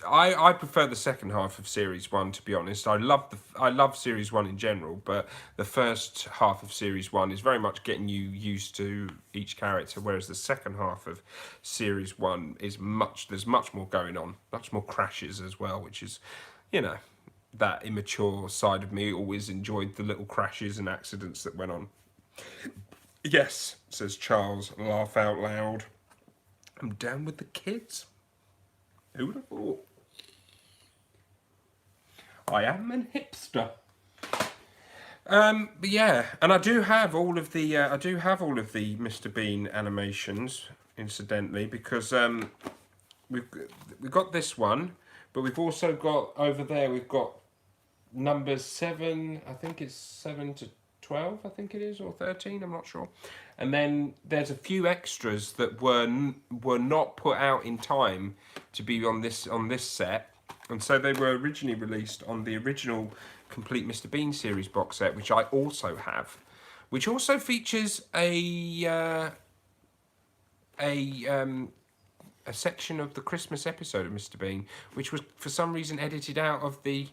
I prefer the second half of series 1, to be honest. I love series 1 in general, but the first half of series 1 is very much getting you used to each character, whereas the second half of series 1 is there's much more going on, much more crashes as well, which is, you know, that immature side of me always enjoyed the little crashes and accidents that went on. Yes, says Charles, laugh out loud. I'm down with the kids. Who would have thought? I am a hipster. But yeah, and I do have all of the Mr. Bean animations, incidentally, because we've got this one, but we've also got over there. We've got numbers 7. I think it's 7 to 12. I think it is, or 13. I'm not sure. And then there's a few extras that were not put out in time to be on this set, and so they were originally released on the original complete Mr. Bean series box set, which I also have, which also features a section of the Christmas episode of Mr. Bean, which was for some reason edited out of the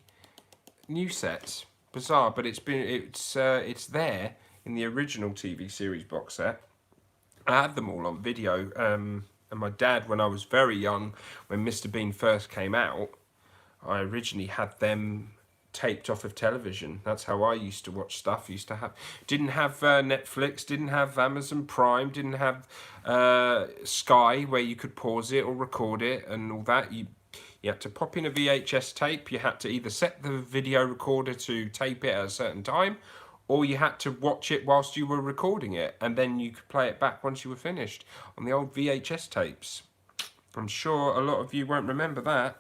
new sets. Bizarre, but it's there in the original TV series box set. I had them all on video, and my dad, when I was very young, when Mr. Bean first came out, I originally had them taped off of television. That's how I used to watch stuff. Didn't have Netflix, didn't have Amazon Prime, didn't have Sky where you could pause it or record it and all that. You had to pop in a VHS tape. You had to either set the video recorder to tape it at a certain time, or you had to watch it whilst you were recording it, and then you could play it back once you were finished on the old VHS tapes. I'm sure a lot of you won't remember that.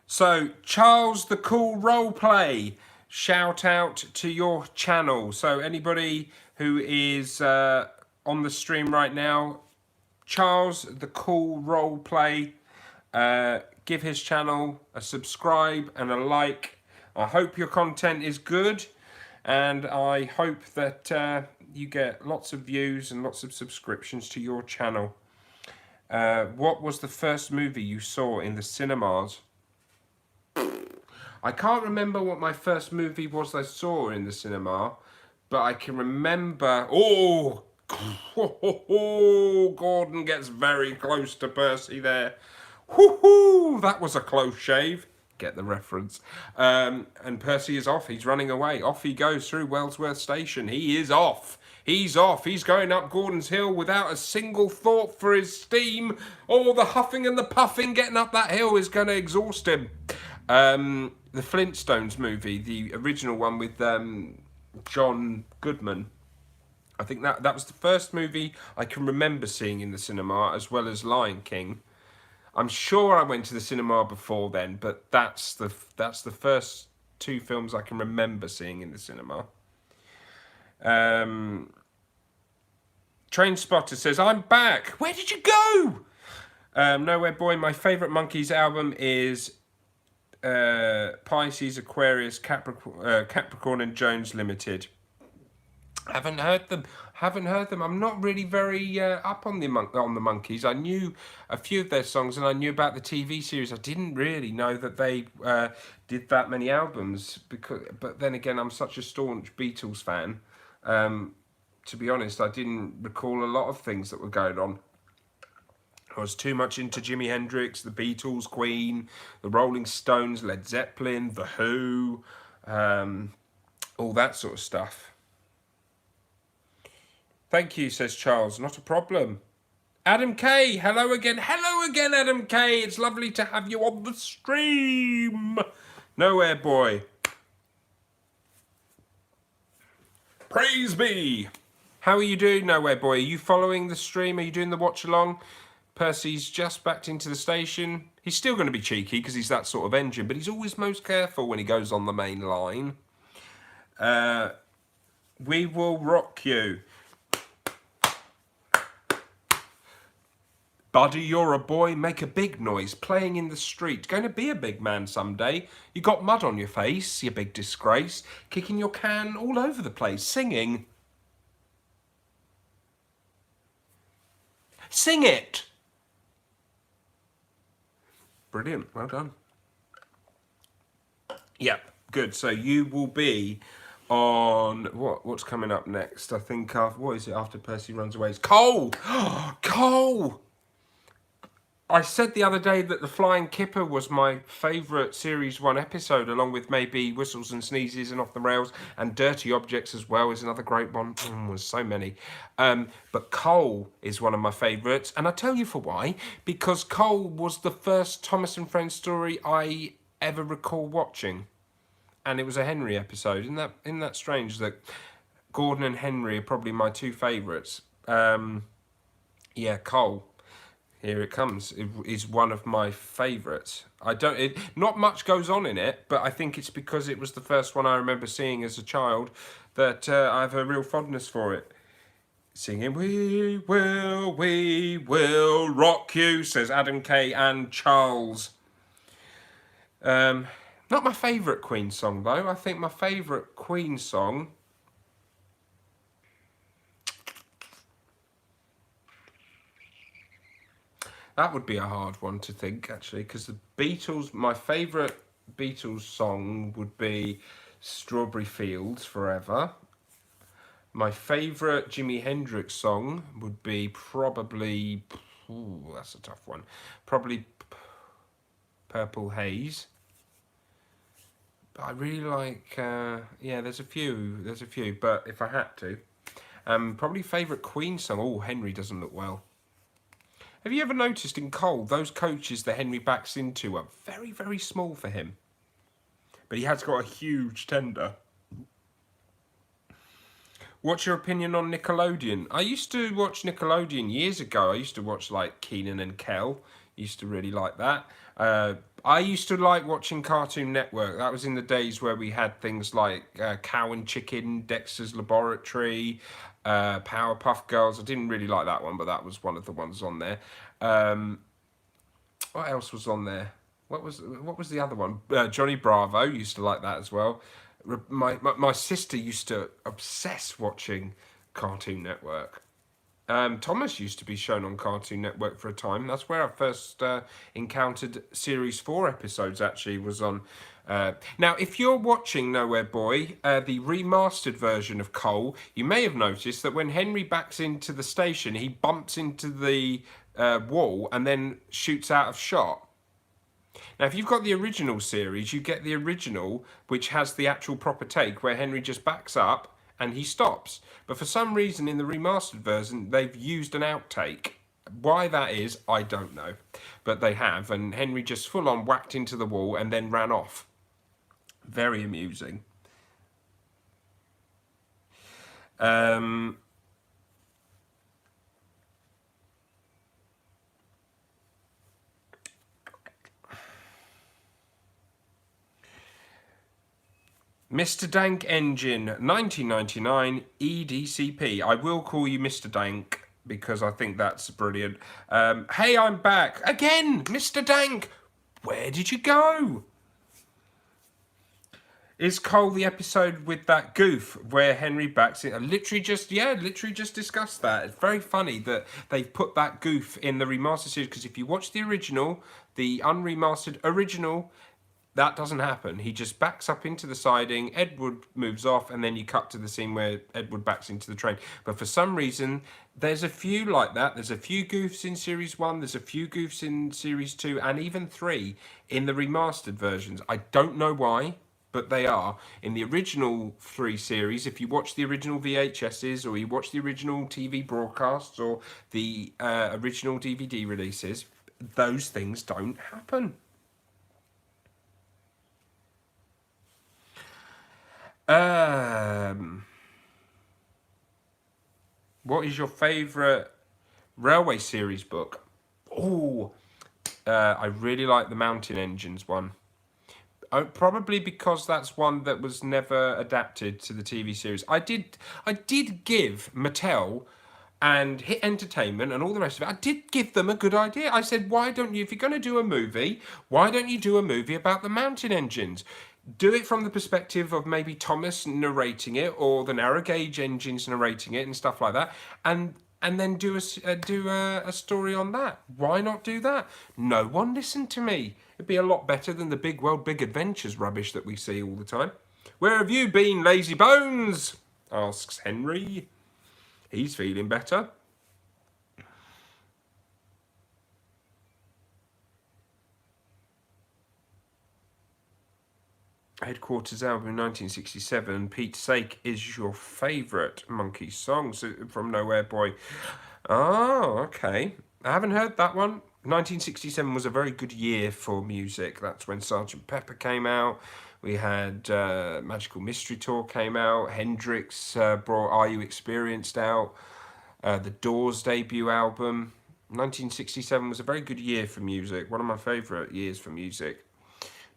So, Charles the Cool Roleplay, shout out to your channel. So anybody who is on the stream right now, Charles the Cool Roleplay, give his channel a subscribe and a like. I hope your content is good, and I hope that you get lots of views and lots of subscriptions to your channel. What was the first movie you saw in the cinemas? I can't remember what my first movie was I saw in the cinema, but I can remember... Oh, Gordon gets very close to Percy there. Woohoo! That was a close shave. Get the reference. And Percy is off. He's running away. Off he goes through Wellsworth Station. He is off. He's off. He's going up Gordon's Hill without a single thought for his steam. All the huffing and the puffing getting up that hill is going to exhaust him. The Flintstones movie, the original one with John Goodman. I think that was the first movie I can remember seeing in the cinema, as well as Lion King. I'm sure I went to the cinema before then, but that's the first two films I can remember seeing in the cinema. Train Spotter says, I'm back. Where did you go? Nowhere Boy, my favourite Monkeys album is Pisces, Aquarius, Capricorn and Jones Limited. Haven't heard them. I'm not really very up on the Monkeys. I knew a few of their songs and I knew about the TV series. I didn't really know that they did that many albums. But then again, I'm such a staunch Beatles fan. To be honest, I didn't recall a lot of things that were going on. I was too much into Jimi Hendrix, the Beatles, Queen, the Rolling Stones, Led Zeppelin, The Who, all that sort of stuff. Thank you, says Charles. Not a problem. Adam K, hello again. Hello again, Adam K. It's lovely to have you on the stream. Nowhere Boy. Praise be. How are you doing, Nowhere Boy? Are you following the stream? Are you doing the watch along? Percy's just backed into the station. He's still going to be cheeky because he's that sort of engine, but he's always most careful when he goes on the main line. We will rock you. Buddy, you're a boy, make a big noise, playing in the street. Going to be a big man someday. You got mud on your face, you big disgrace. Kicking your can all over the place, singing. Sing it! Brilliant, well done. Yep, good. So you will be on what's coming up next? I think what is it after Percy runs away? It's Cole! Cole! I said the other day that The Flying Kipper was my favourite Series 1 episode, along with maybe Whistles and Sneezes and Off the Rails, and Dirty Objects as well is another great one. There's so many. But Cole is one of my favourites, and I'll tell you for why. Because Cole was the first Thomas and Friends story I ever recall watching. And it was a Henry episode. Isn't that strange that Gordon and Henry are probably my two favourites? Yeah, Cole. Here it comes. It is one of my favourites. Not much goes on in it, but I think it's because it was the first one I remember seeing as a child that I have a real fondness for it. Singing, we will rock you, says Adam Kay and Charles. Not my favourite Queen song, though. I think my favourite Queen song... That would be a hard one to think, actually, because the Beatles, my favourite Beatles song would be Strawberry Fields Forever. My favourite Jimi Hendrix song would be probably, that's a tough one, probably Purple Haze. But I really like, yeah, there's a few, but if I had to, probably favourite Queen song, Henry Doesn't Look Well. Have you ever noticed in Cole, those coaches that Henry backs into are very, very small for him? But he has got a huge tender. What's your opinion on Nickelodeon? I used to watch Nickelodeon years ago. I used to watch like Keenan and Kel. Used to really like that. I used to like watching Cartoon Network. That was in the days where we had things like Cow and Chicken, Dexter's Laboratory, Powerpuff Girls. I didn't really like that one, but that was one of the ones on there. What else was on there? What was the other one? Johnny Bravo, used to like that as well. My sister used to obsess watching Cartoon Network. Thomas used to be shown on Cartoon Network for a time. That's where I first encountered Series 4 episodes, actually, was on. Now, if you're watching Nowhere Boy, the remastered version of Cole, you may have noticed that when Henry backs into the station, he bumps into the wall and then shoots out of shot. Now, if you've got the original series, you get the original, which has the actual proper take, where Henry just backs up and he stops. But for some reason, in the remastered version, they've used an outtake. Why that is, I don't know. But they have, and Henry just full-on whacked into the wall and then ran off. Very amusing. Mr. Dank Engine, 1999 EDCP. I will call you Mr. Dank because I think that's brilliant. Hey, I'm back. Again, Mr. Dank. Where did you go? Is Cole the episode with that goof where Henry backs it? Literally just discussed that. It's very funny that they've put that goof in the remastered series, because if you watch the original, the unremastered original, that doesn't happen. He just backs up into the siding, Edward moves off, and then you cut to the scene where Edward backs into the train. But for some reason, there's a few like that. There's a few goofs in Series 1, there's a few goofs in Series 2, and even 3 in the remastered versions. I don't know why, but they are. In the original 3 series, if you watch the original VHSs, or you watch the original TV broadcasts, or the original DVD releases, those things don't happen. What is your favourite Railway series book? Oh, I really like the Mountain Engines one. Probably because that's one that was never adapted to the TV series. I did give Mattel and Hit Entertainment and all the rest of it, I did give them a good idea. I said, why don't you, if you're going to do a movie, why don't you do a movie about the Mountain Engines? Do it from the perspective of maybe Thomas narrating it or the narrow gauge engines narrating it and stuff like that, and then do a story on that. Why not do that? No one listened to me. It'd be a lot better than the Big World Big Adventures rubbish that we see all the time. Where have you been, lazy bones? Asks Henry. He's feeling better. Headquarters album 1967. Pete's Sake is your favourite Monkey song from Nowhere Boy. Oh, okay. I haven't heard that one. 1967 was a very good year for music. That's when Sergeant Pepper came out. We had Magical Mystery Tour came out. Hendrix brought Are You Experienced out. The Doors debut album. 1967 was a very good year for music. One of my favourite years for music.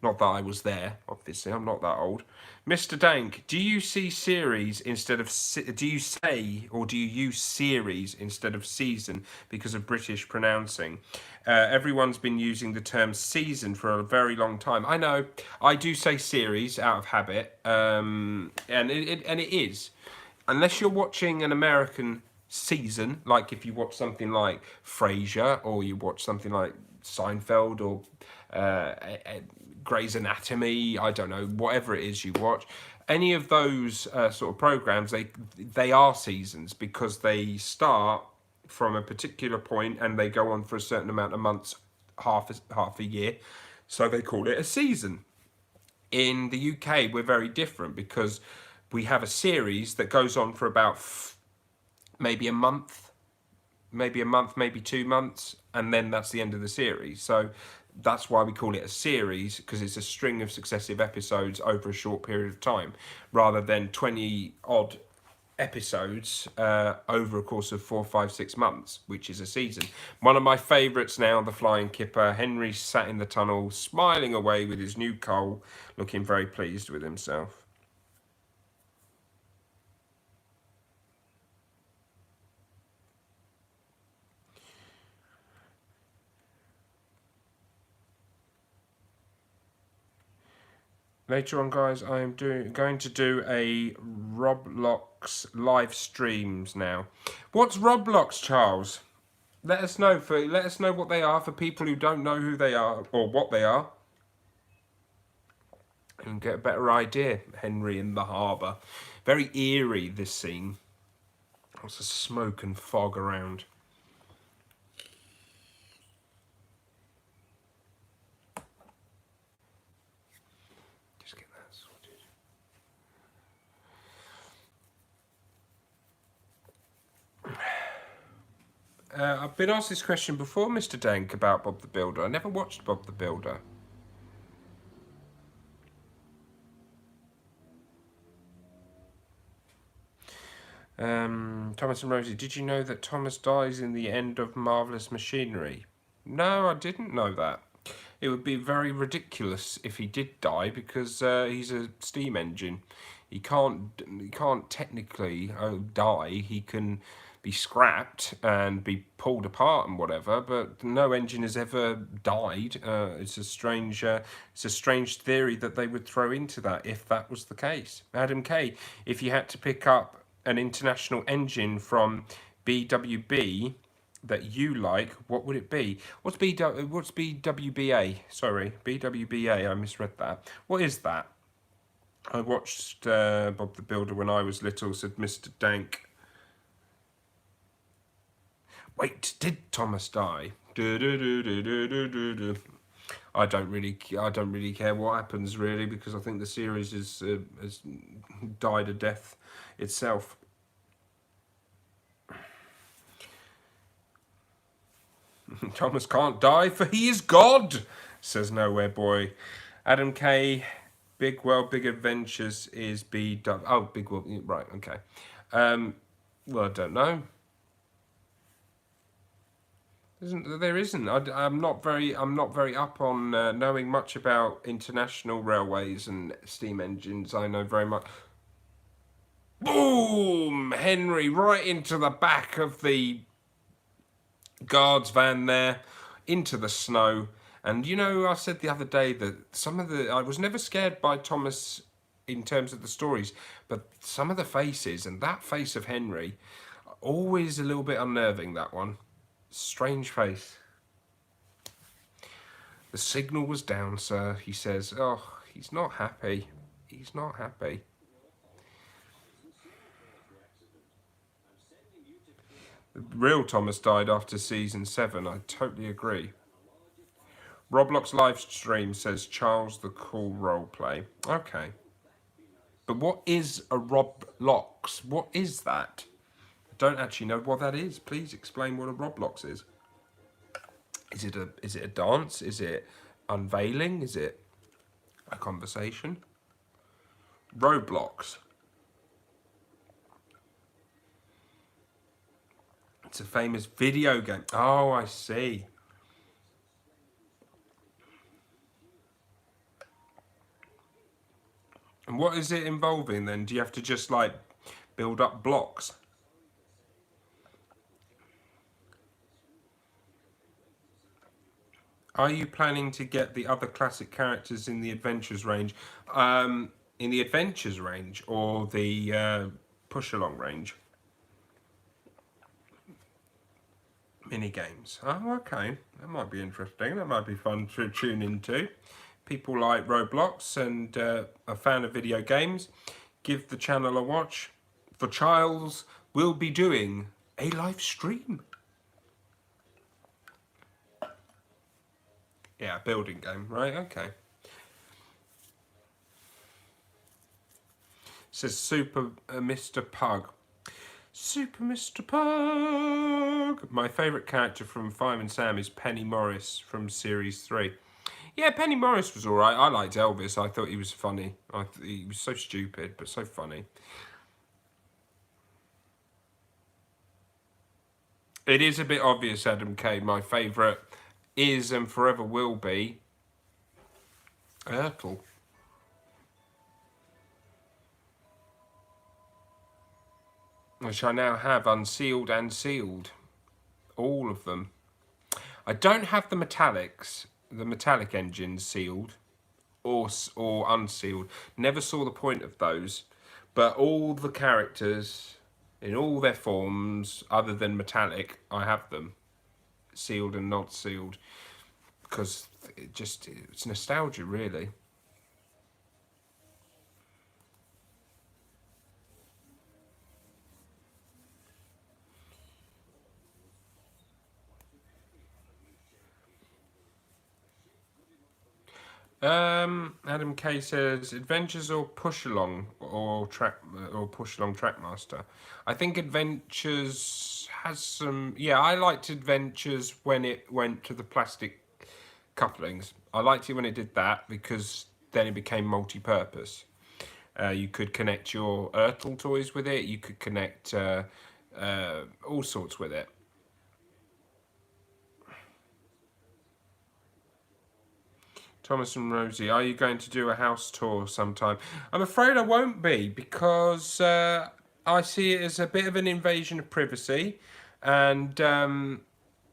Not that I was there, obviously. I'm not that old. Mr. Dank, do you see series instead of... Do you say or do you use series instead of season because of British pronouncing? Everyone's been using the term season for a very long time. I know. I do say series out of habit. And it is. Unless you're watching an American season, like if you watch something like Frasier or you watch something like Seinfeld or Grey's Anatomy, I don't know, whatever it is you watch, any of those sort of programs, they are seasons because they start from a particular point and they go on for a certain amount of months, half a year, so they call it a season. In the UK, we're very different because we have a series that goes on for about maybe a month, maybe 2 months, and then that's the end of the series. So that's why we call it a series, because it's a string of successive episodes over a short period of time, rather than 20 odd episodes over a course of 4, 5, 6 months, which is a season. One of my favourites now, the Flying Kipper. Henry sat in the tunnel, smiling away with his new coal, looking very pleased with himself. Later on, guys, I am going to do a Roblox live streams now. What's Roblox, Charles? Let us know what they are for people who don't know who they are or what they are, and get a better idea. Henry in the harbour, very eerie this scene. Lots of smoke and fog around. Just get that sorted. I've been asked this question before, Mr. Dank, about Bob the Builder. I never watched Bob the Builder. Thomas and Rosie, did you know that Thomas dies in the end of Marvelous Machinery? No, I didn't know that. It would be very ridiculous if he did die, because he's a steam engine. He can't technically die. He can be scrapped and be pulled apart and whatever, but no engine has ever died. It's a strange theory that they would throw into that if that was the case. Adam K, if you had to pick up an international engine from BWB that you like, what would it be? What's BWBA? Sorry, BWBA. I misread that. What is that? I watched Bob the Builder when I was little, said Mr. Dank. Wait, did Thomas die? I don't really care what happens really, because I think the series has died a death itself. Thomas can't die, for he is God, says Nowhere Boy. Adam K, Big World, Big Adventures is BW. Oh, Big World, right, okay. Well, I don't know. There isn't. I'm not very. I'm not very up on knowing much about international railways and steam engines. I know very much. Boom! Henry right into the back of the guard's van there, into the snow. And you know, I said the other day that some of the I was never scared by Thomas in terms of the stories, but some of the faces and that face of Henry, always a little bit unnerving. That one, strange face. The signal was down, sir, he says. Oh, he's not happy. He's not happy. The real Thomas died after season 7. I totally agree. Roblox Livestream says Charles the Cool roleplay. Okay. But what is a Roblox? What is that? I don't actually know what that is. Please explain what a Roblox is. Is it a dance? Is it unveiling? Is it a conversation? Roblox. It's a famous video game. Oh, I see. And what is it involving then? Do you have to just like build up blocks? Are you planning to get the other classic characters in the Adventures range? In the Adventures range or the push along range? Mini games. Oh, okay. That might be interesting. That might be fun to tune into. People like Roblox and a fan of video games, give the channel a watch. For Childs, we'll be doing a live stream. Yeah, building game, right? Okay. Says Super Mr. Pug. Super Mr. Pug. My favourite character from Fireman Sam is Penny Morris from Series 3. Yeah, Penny Morris was alright. I liked Elvis. I thought he was funny. He was so stupid, but so funny. It is a bit obvious, Adam K. My favourite is and forever will be Urkel. Which I now have unsealed and sealed. All of them. I don't have the metallic engines sealed or unsealed. Never saw the point of those. But all the characters, in all their forms, other than metallic, I have them. Sealed and not sealed. Because it's nostalgia, really. Adam K says Adventures or Push Along or Push Along Trackmaster. I think Adventures has some. Yeah, I liked Adventures when it went to the plastic couplings. I liked it when it did that because then it became multi-purpose. You could connect your Ertl toys with it. You could connect all sorts with it. Thomas and Rosie, are you going to do a house tour sometime? I'm afraid I won't be because I see it as a bit of an invasion of privacy, and I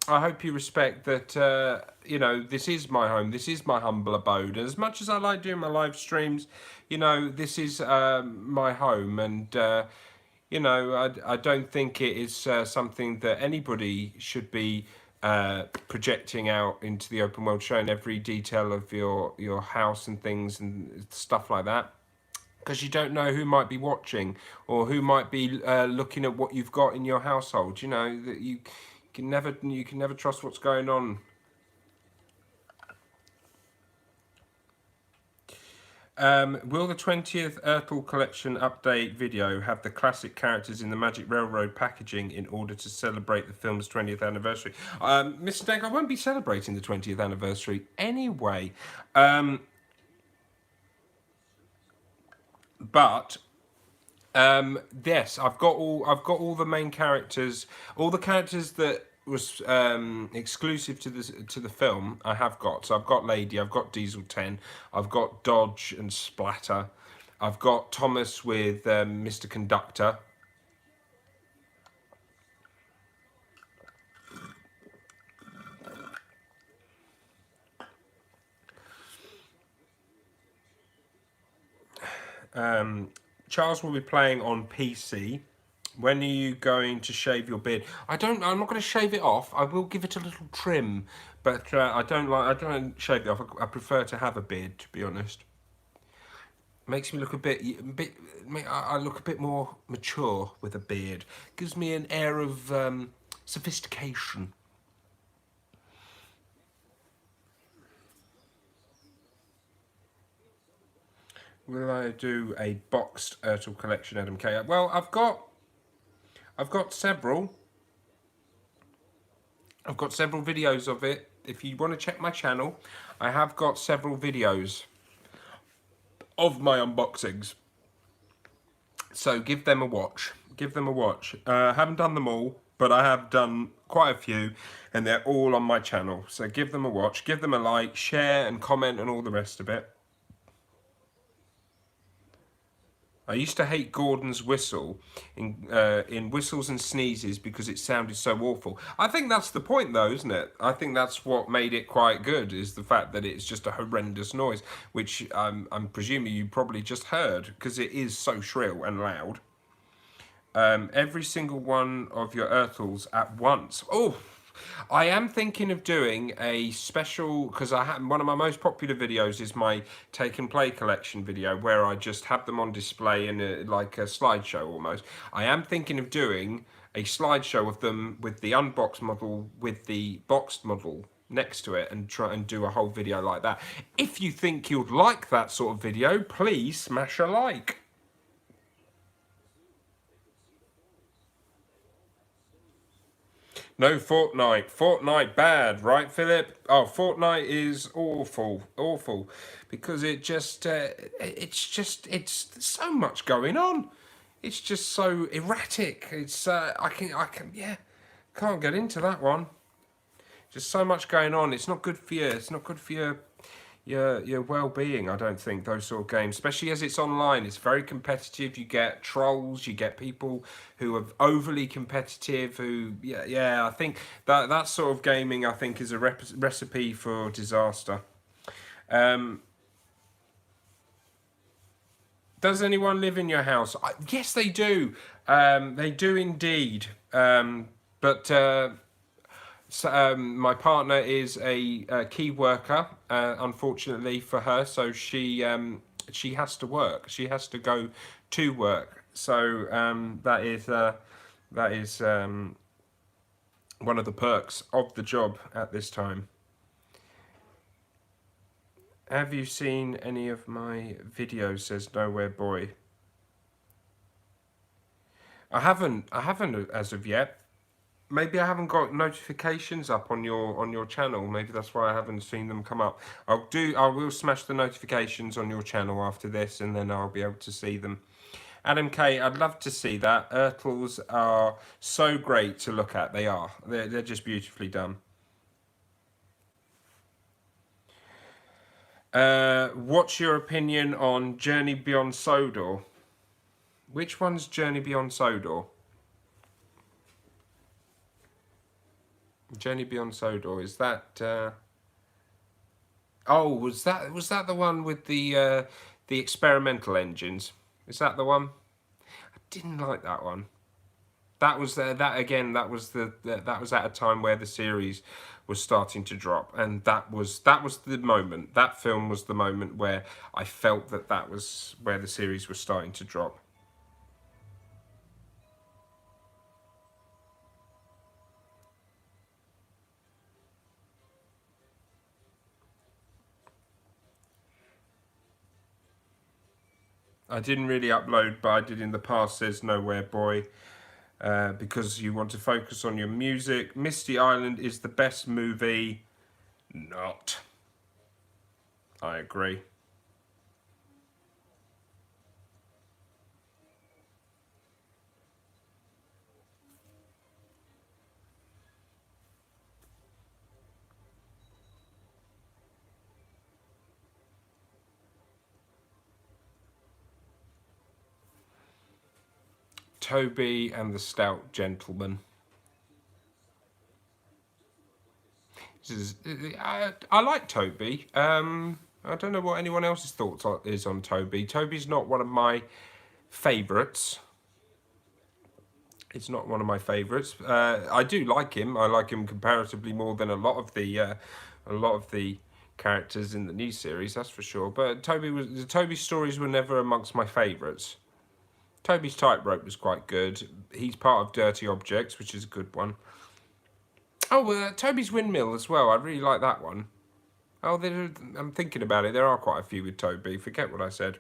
hope you respect that. You know, this is my home. This is my humble abode. As much as I like doing my live streams, you know, this is my home, and you know, I don't think it is something that anybody should be projecting out into the open world, showing every detail of your house and things and stuff like that, because you don't know who might be watching or who might be looking at what you've got in your household. You know that you can never trust what's going on. Will the 20th Ertl Collection update video have the classic characters in the Magic Railroad packaging in order to celebrate the film's 20th anniversary? Mr. Dank, I won't be celebrating the 20th anniversary anyway. But yes, I've got all the main characters, all the characters that was exclusive to the film, I have got. So I've got Lady, I've got Diesel 10, I've got Dodge and Splatter, I've got Thomas with Mr. Conductor. Charles will be playing on PC. When are you going to shave your beard? I'm not going to shave it off. I will give it a little trim, but I don't shave it off. I prefer to have a beard, to be honest. Makes me look a bit. I look a bit more mature with a beard. Gives me an air of sophistication. Will I do a boxed Ertl collection, Adam K? Well, I've got several. I've got several videos of it. If you want to check my channel, I have got several videos of my unboxings. So give them a watch. Give them a watch. I haven't done them all, but I have done quite a few, and they're all on my channel. So give them a watch, give them a like, share and comment and all the rest of it. I used to hate Gordon's whistle in Whistles and Sneezes because it sounded so awful. I think that's the point though, isn't it? I think that's what made it quite good, is the fact that it's just a horrendous noise, which I'm presuming you probably just heard because it is so shrill and loud. Every single one of your Ertls at once. Oh, I am thinking of doing a special, because one of my most popular videos is my take and play collection video, where I just have them on display in like a slideshow almost. I am thinking of doing a slideshow of them with the unboxed model with the boxed model next to it, and try and do a whole video like that. If you think you'd like that sort of video, please smash a like. No Fortnite. Fortnite bad, right, Philip? Oh, Fortnite is awful, awful, because it's so much going on. It's just so erratic. It's yeah, can't get into that one. Just so much going on. It's not good for you. It's not good for your well-being, I don't think, those sort of games, especially as it's online. It's very competitive. You get trolls, you get people who are overly competitive, who I think that sort of gaming, I think, is a recipe for disaster. Does anyone live in your house? Yes, they do. They do indeed. But So, my partner is a key worker, unfortunately for her. So she has to work. She has to go to work. So that is one of the perks of the job at this time. Have you seen any of my videos? Says Nowhere Boy. I haven't as of yet. Maybe I haven't got notifications up on your channel. Maybe that's why I haven't seen them come up. I will smash the notifications on your channel after this, and then I'll be able to see them. Adam K, I'd love to see that. Ertls are so great to look at. They are. They're just beautifully done. What's your opinion on Journey Beyond Sodor? Which one's Journey Beyond Sodor? Journey Beyond Sodor, is that oh, was that the one with the experimental engines? Is that the one? I didn't like that one. That was that again. That was that was at a time where the series was starting to drop, and that was the moment. That film was the moment where I felt that was where the series was starting to drop. I didn't really upload, but I did in the past, says Nowhere Boy, because you want to focus on your music. Misty Island is the best movie. Not. I agree. Toby and the Stout Gentleman. I like Toby. I don't know what anyone else's thoughts is on Toby. Toby's not one of my favourites. It's not one of my favourites. I do like him. I like him comparatively more than a lot of the characters in the new series. That's for sure. But Toby's stories were never amongst my favourites. Toby's Tightrope was quite good. He's part of Dirty Objects, which is a good one. Oh, Toby's Windmill as well. I really like that one. Oh, I'm thinking about it. There are quite a few with Toby. Forget what I said.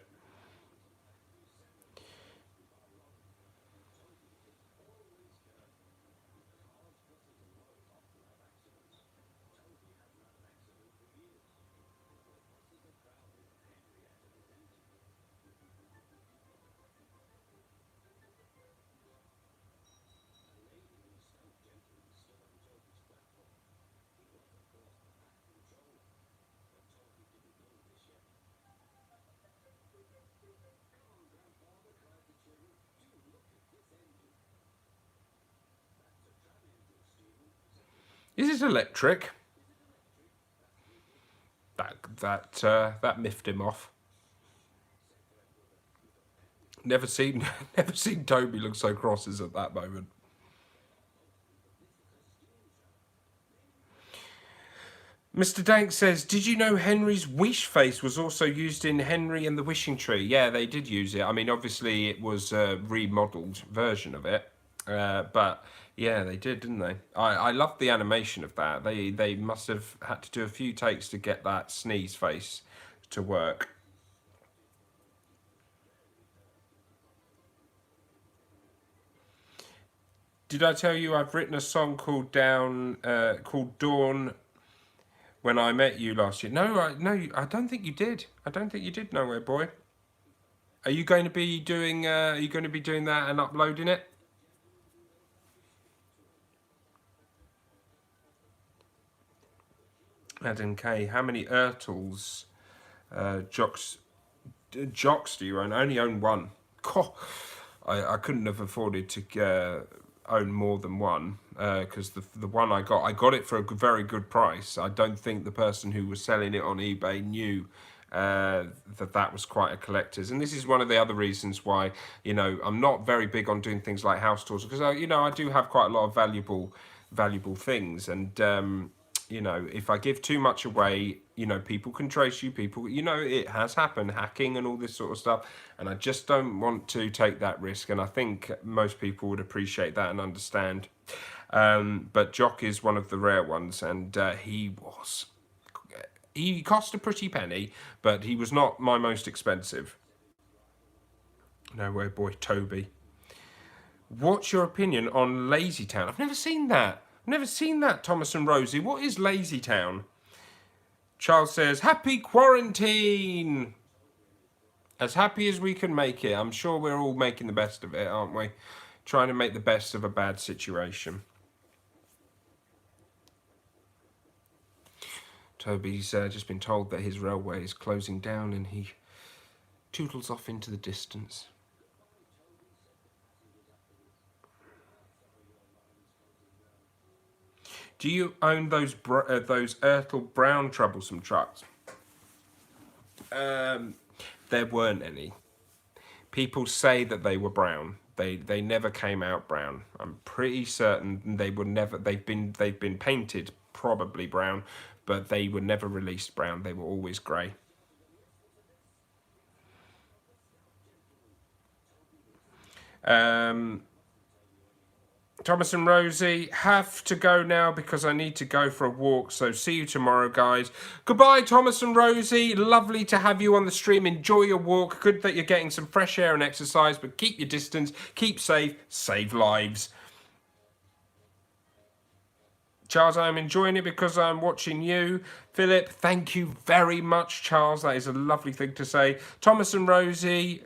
Is it electric? That miffed him off. Never seen never seen Toby look so cross as at that moment. Mr. Dank says, did you know Henry's wish face was also used in Henry and the Wishing Tree? Yeah, they did use it. I mean, obviously it was a remodeled version of it. But yeah, they did, didn't they? I loved the animation of that. They must have had to do a few takes to get that sneeze face to work. Did I tell you I've written a song called called Dawn when I met you last year? No, I don't think you did. I don't think you did, Nowhere Boy. Are you going to be doing? Are you going to be doing that and uploading it? Adam K, how many Ertls jocks do you own? I only own one. God, I couldn't have afforded to own more than one because the one I got it for a very good price. I don't think the person who was selling it on eBay knew that was quite a collector's, and this is one of the other reasons why I'm not very big on doing things like house tours because I do have quite a lot of valuable things, and if I give too much away, people can trace you, it has happened, hacking and all this sort of stuff, and I just don't want to take that risk, and I think most people would appreciate that and understand. But Jock is one of the rare ones, and he cost a pretty penny, but he was not my most expensive. No way, boy, Toby. What's your opinion on Lazy Town? I've never seen that. Thomas and Rosie. What is Lazy Town? Charles says, happy quarantine! As happy as we can make it. I'm sure we're all making the best of it, aren't we? Trying to make the best of a bad situation. Toby's just been told that his railway is closing down and he tootles off into the distance. Do you own those Ertl brown troublesome trucks? There weren't any. People say that they were brown. They never came out brown. I'm pretty certain they were never. They've been painted probably brown, but they were never released brown. They were always grey. Thomas and Rosie, have to go now because I need to go for a walk. So see you tomorrow, guys. Goodbye, Thomas and Rosie. Lovely to have you on the stream. Enjoy your walk. Good that you're getting some fresh air and exercise, but keep your distance, keep safe, save lives. Charles, I'm enjoying it because I'm watching you. Philip, thank you very much, Charles. That is a lovely thing to say. Thomas and Rosie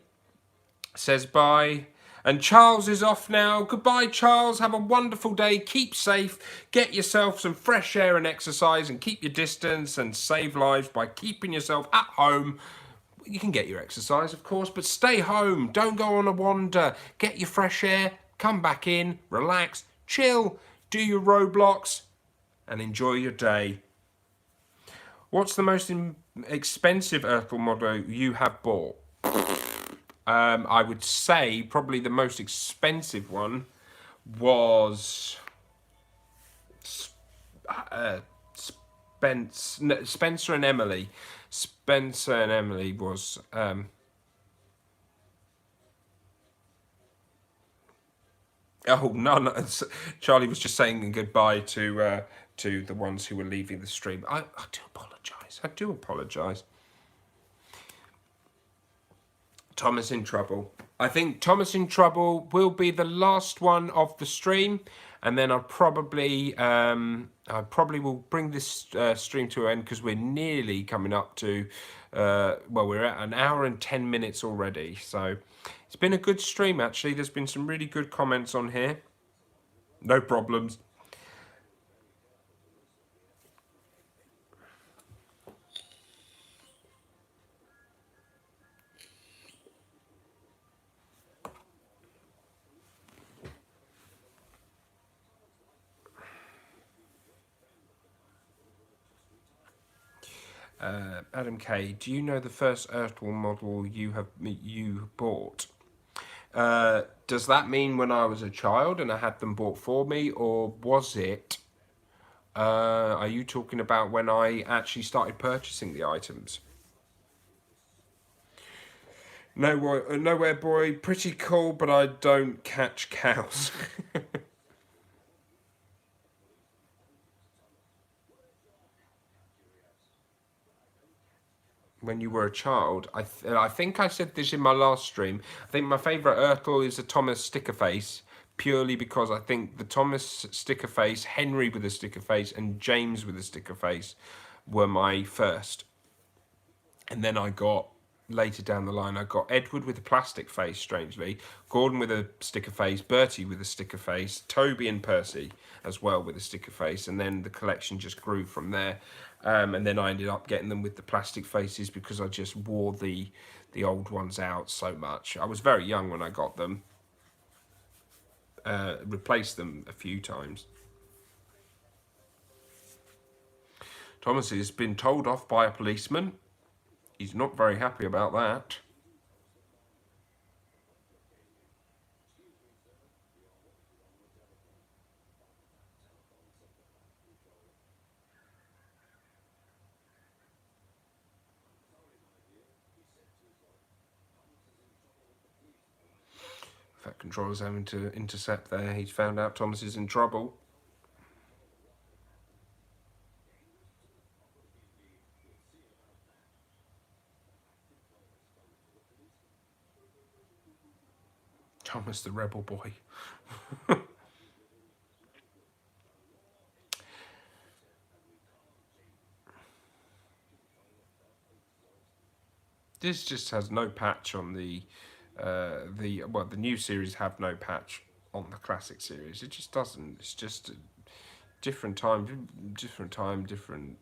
says bye. And Charles is off now. Goodbye, Charles. Have a wonderful day. Keep safe. Get yourself some fresh air and exercise and keep your distance and save lives by keeping yourself at home You can get your exercise, of course, but stay home. Don't go on a wander. Get your fresh air. Come back in. Relax. Chill. Do your Roblox. And enjoy your day. What's the most expensive Earthball model you have bought? I would say probably the most expensive one was Spencer and Emily. Spencer and Emily was oh no, Charlie was just saying goodbye to the ones who were leaving the stream. I do apologise. I do apologise. Thomas in Trouble. I think Thomas in Trouble will be the last one of the stream, and then I probably will bring this stream to an end because we're nearly coming up to well, we're at 1 hour and 10 minutes already. So it's been a good stream actually. There's been some really good comments on here. No problems. Adam K, do you know the first Earthball model you bought? Does that mean when I was a child and I had them bought for me, or was it? Are you talking about when I actually started purchasing the items? Nowhere boy, pretty cool, but I don't catch cows. When you were a child, I think I said this in my last stream. I think my favourite Ertl is a Thomas sticker face, purely because I think the Thomas sticker face, Henry with a sticker face, and James with a sticker face were my first. And then I got, later down the line, I got Edward with a plastic face, strangely, Gordon with a sticker face, Bertie with a sticker face, Toby and Percy as well with a sticker face, and then the collection just grew from there. And then I ended up getting them with the plastic faces because I just wore the old ones out so much. I was very young when I got them. Replaced them a few times. Thomas has been told off by a policeman. He's not very happy about that. Fat Controller's having to intercept there. He's found out Thomas is in trouble. Thomas the rebel boy. This just has no patch on the new series have no patch on the classic series. It just doesn't. It's just a different time, different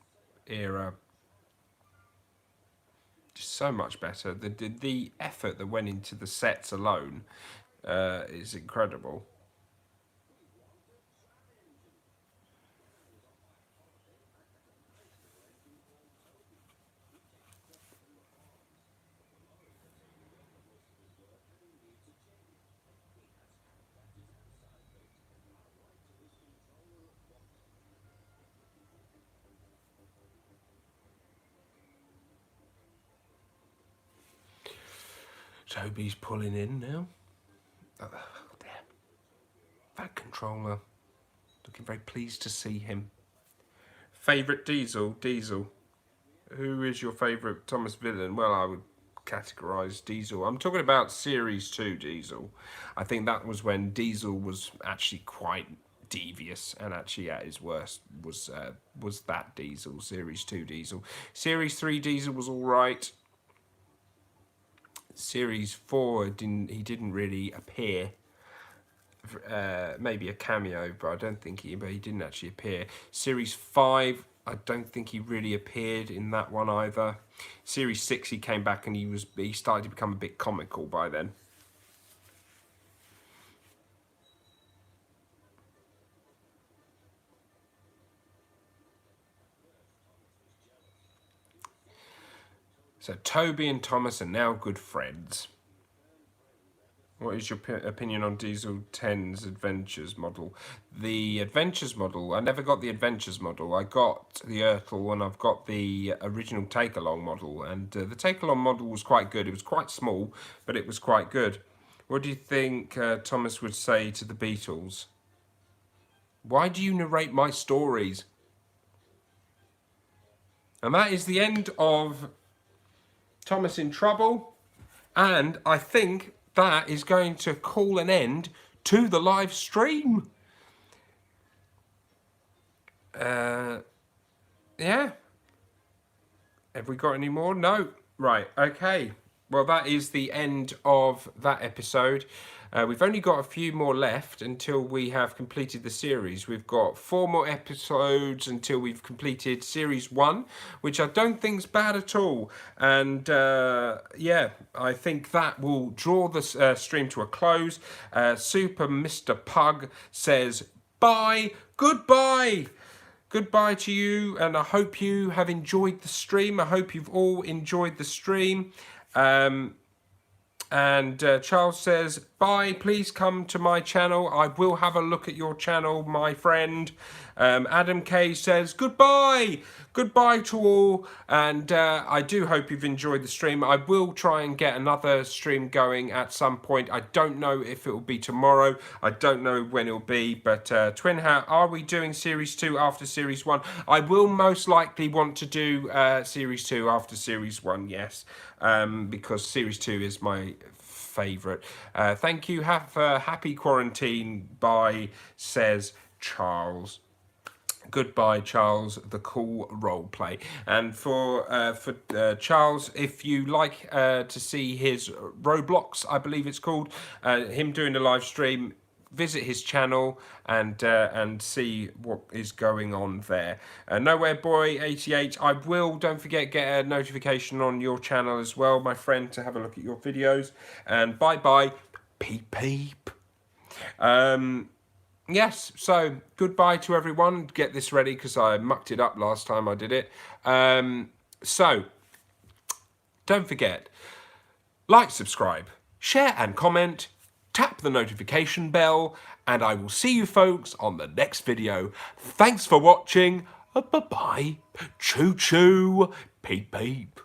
era. Just so much better. The effort that went into the sets alone is incredible. Toby's pulling in now. Oh, damn. Fat Controller. Looking very pleased to see him. Favourite Diesel? Diesel. Who is your favourite Thomas villain? Well, I would categorise Diesel. I'm talking about Series 2 Diesel. I think that was when Diesel was actually quite devious, and actually at his worst was that Diesel, Series 2 Diesel. Series 3 Diesel was alright. Series 4 he didn't really appear. Maybe a cameo, but I don't think he didn't actually appear. Series 5 I don't think he really appeared in that one either. Series 6 he came back and he started to become a bit comical by then. So Toby and Thomas are now good friends. What is your opinion on Diesel 10's Adventures model? The Adventures model, I never got the Adventures model. I got the Ertl and I've got the original Take-Along model. And the Take-Along model was quite good. It was quite small, but it was quite good. What do you think Thomas would say to the Beatles? Why do you narrate my stories? And that is the end of Thomas in Trouble. And I think that is going to call an end to the live stream. Yeah. Have we got any more? No. Right, okay. Well, that is the end of that episode. We've only got a few more left until we have completed the series. We've got 4 more episodes until we've completed Series 1, which I don't think's bad at all. And yeah, I think that will draw the stream to a close. Super Mr. Pug says, bye, goodbye. Goodbye to you, and I hope you have enjoyed the stream. I hope you've all enjoyed the stream. And Charles says, bye, please come to my channel. I will have a look at your channel, my friend. Adam K says, goodbye. Goodbye to all. And I do hope you've enjoyed the stream. I will try and get another stream going at some point. I don't know if it will be tomorrow. I don't know when it will be. But TwinHat, are we doing Series 2 after Series 1? I will most likely want to do Series 2 after Series 1, yes. Because Series 2 is my favourite. Thank you. Have a happy quarantine. Bye, says Charles. Goodbye, Charles, the cool role play. And for Charles, if you like to see his Roblox, I believe it's called, him doing a live stream, visit his channel and see what is going on there. Nowhere Boy 88, I will, don't forget, get a notification on your channel as well, my friend, to have a look at your videos. And bye bye, peep peep. Yes, so goodbye to everyone. Get this ready because I mucked it up last time I did it. So don't forget, like, subscribe, share and comment, tap the notification bell, and I will see you folks on the next video. Thanks for watching. Bye-bye. Choo-choo. Peep peep.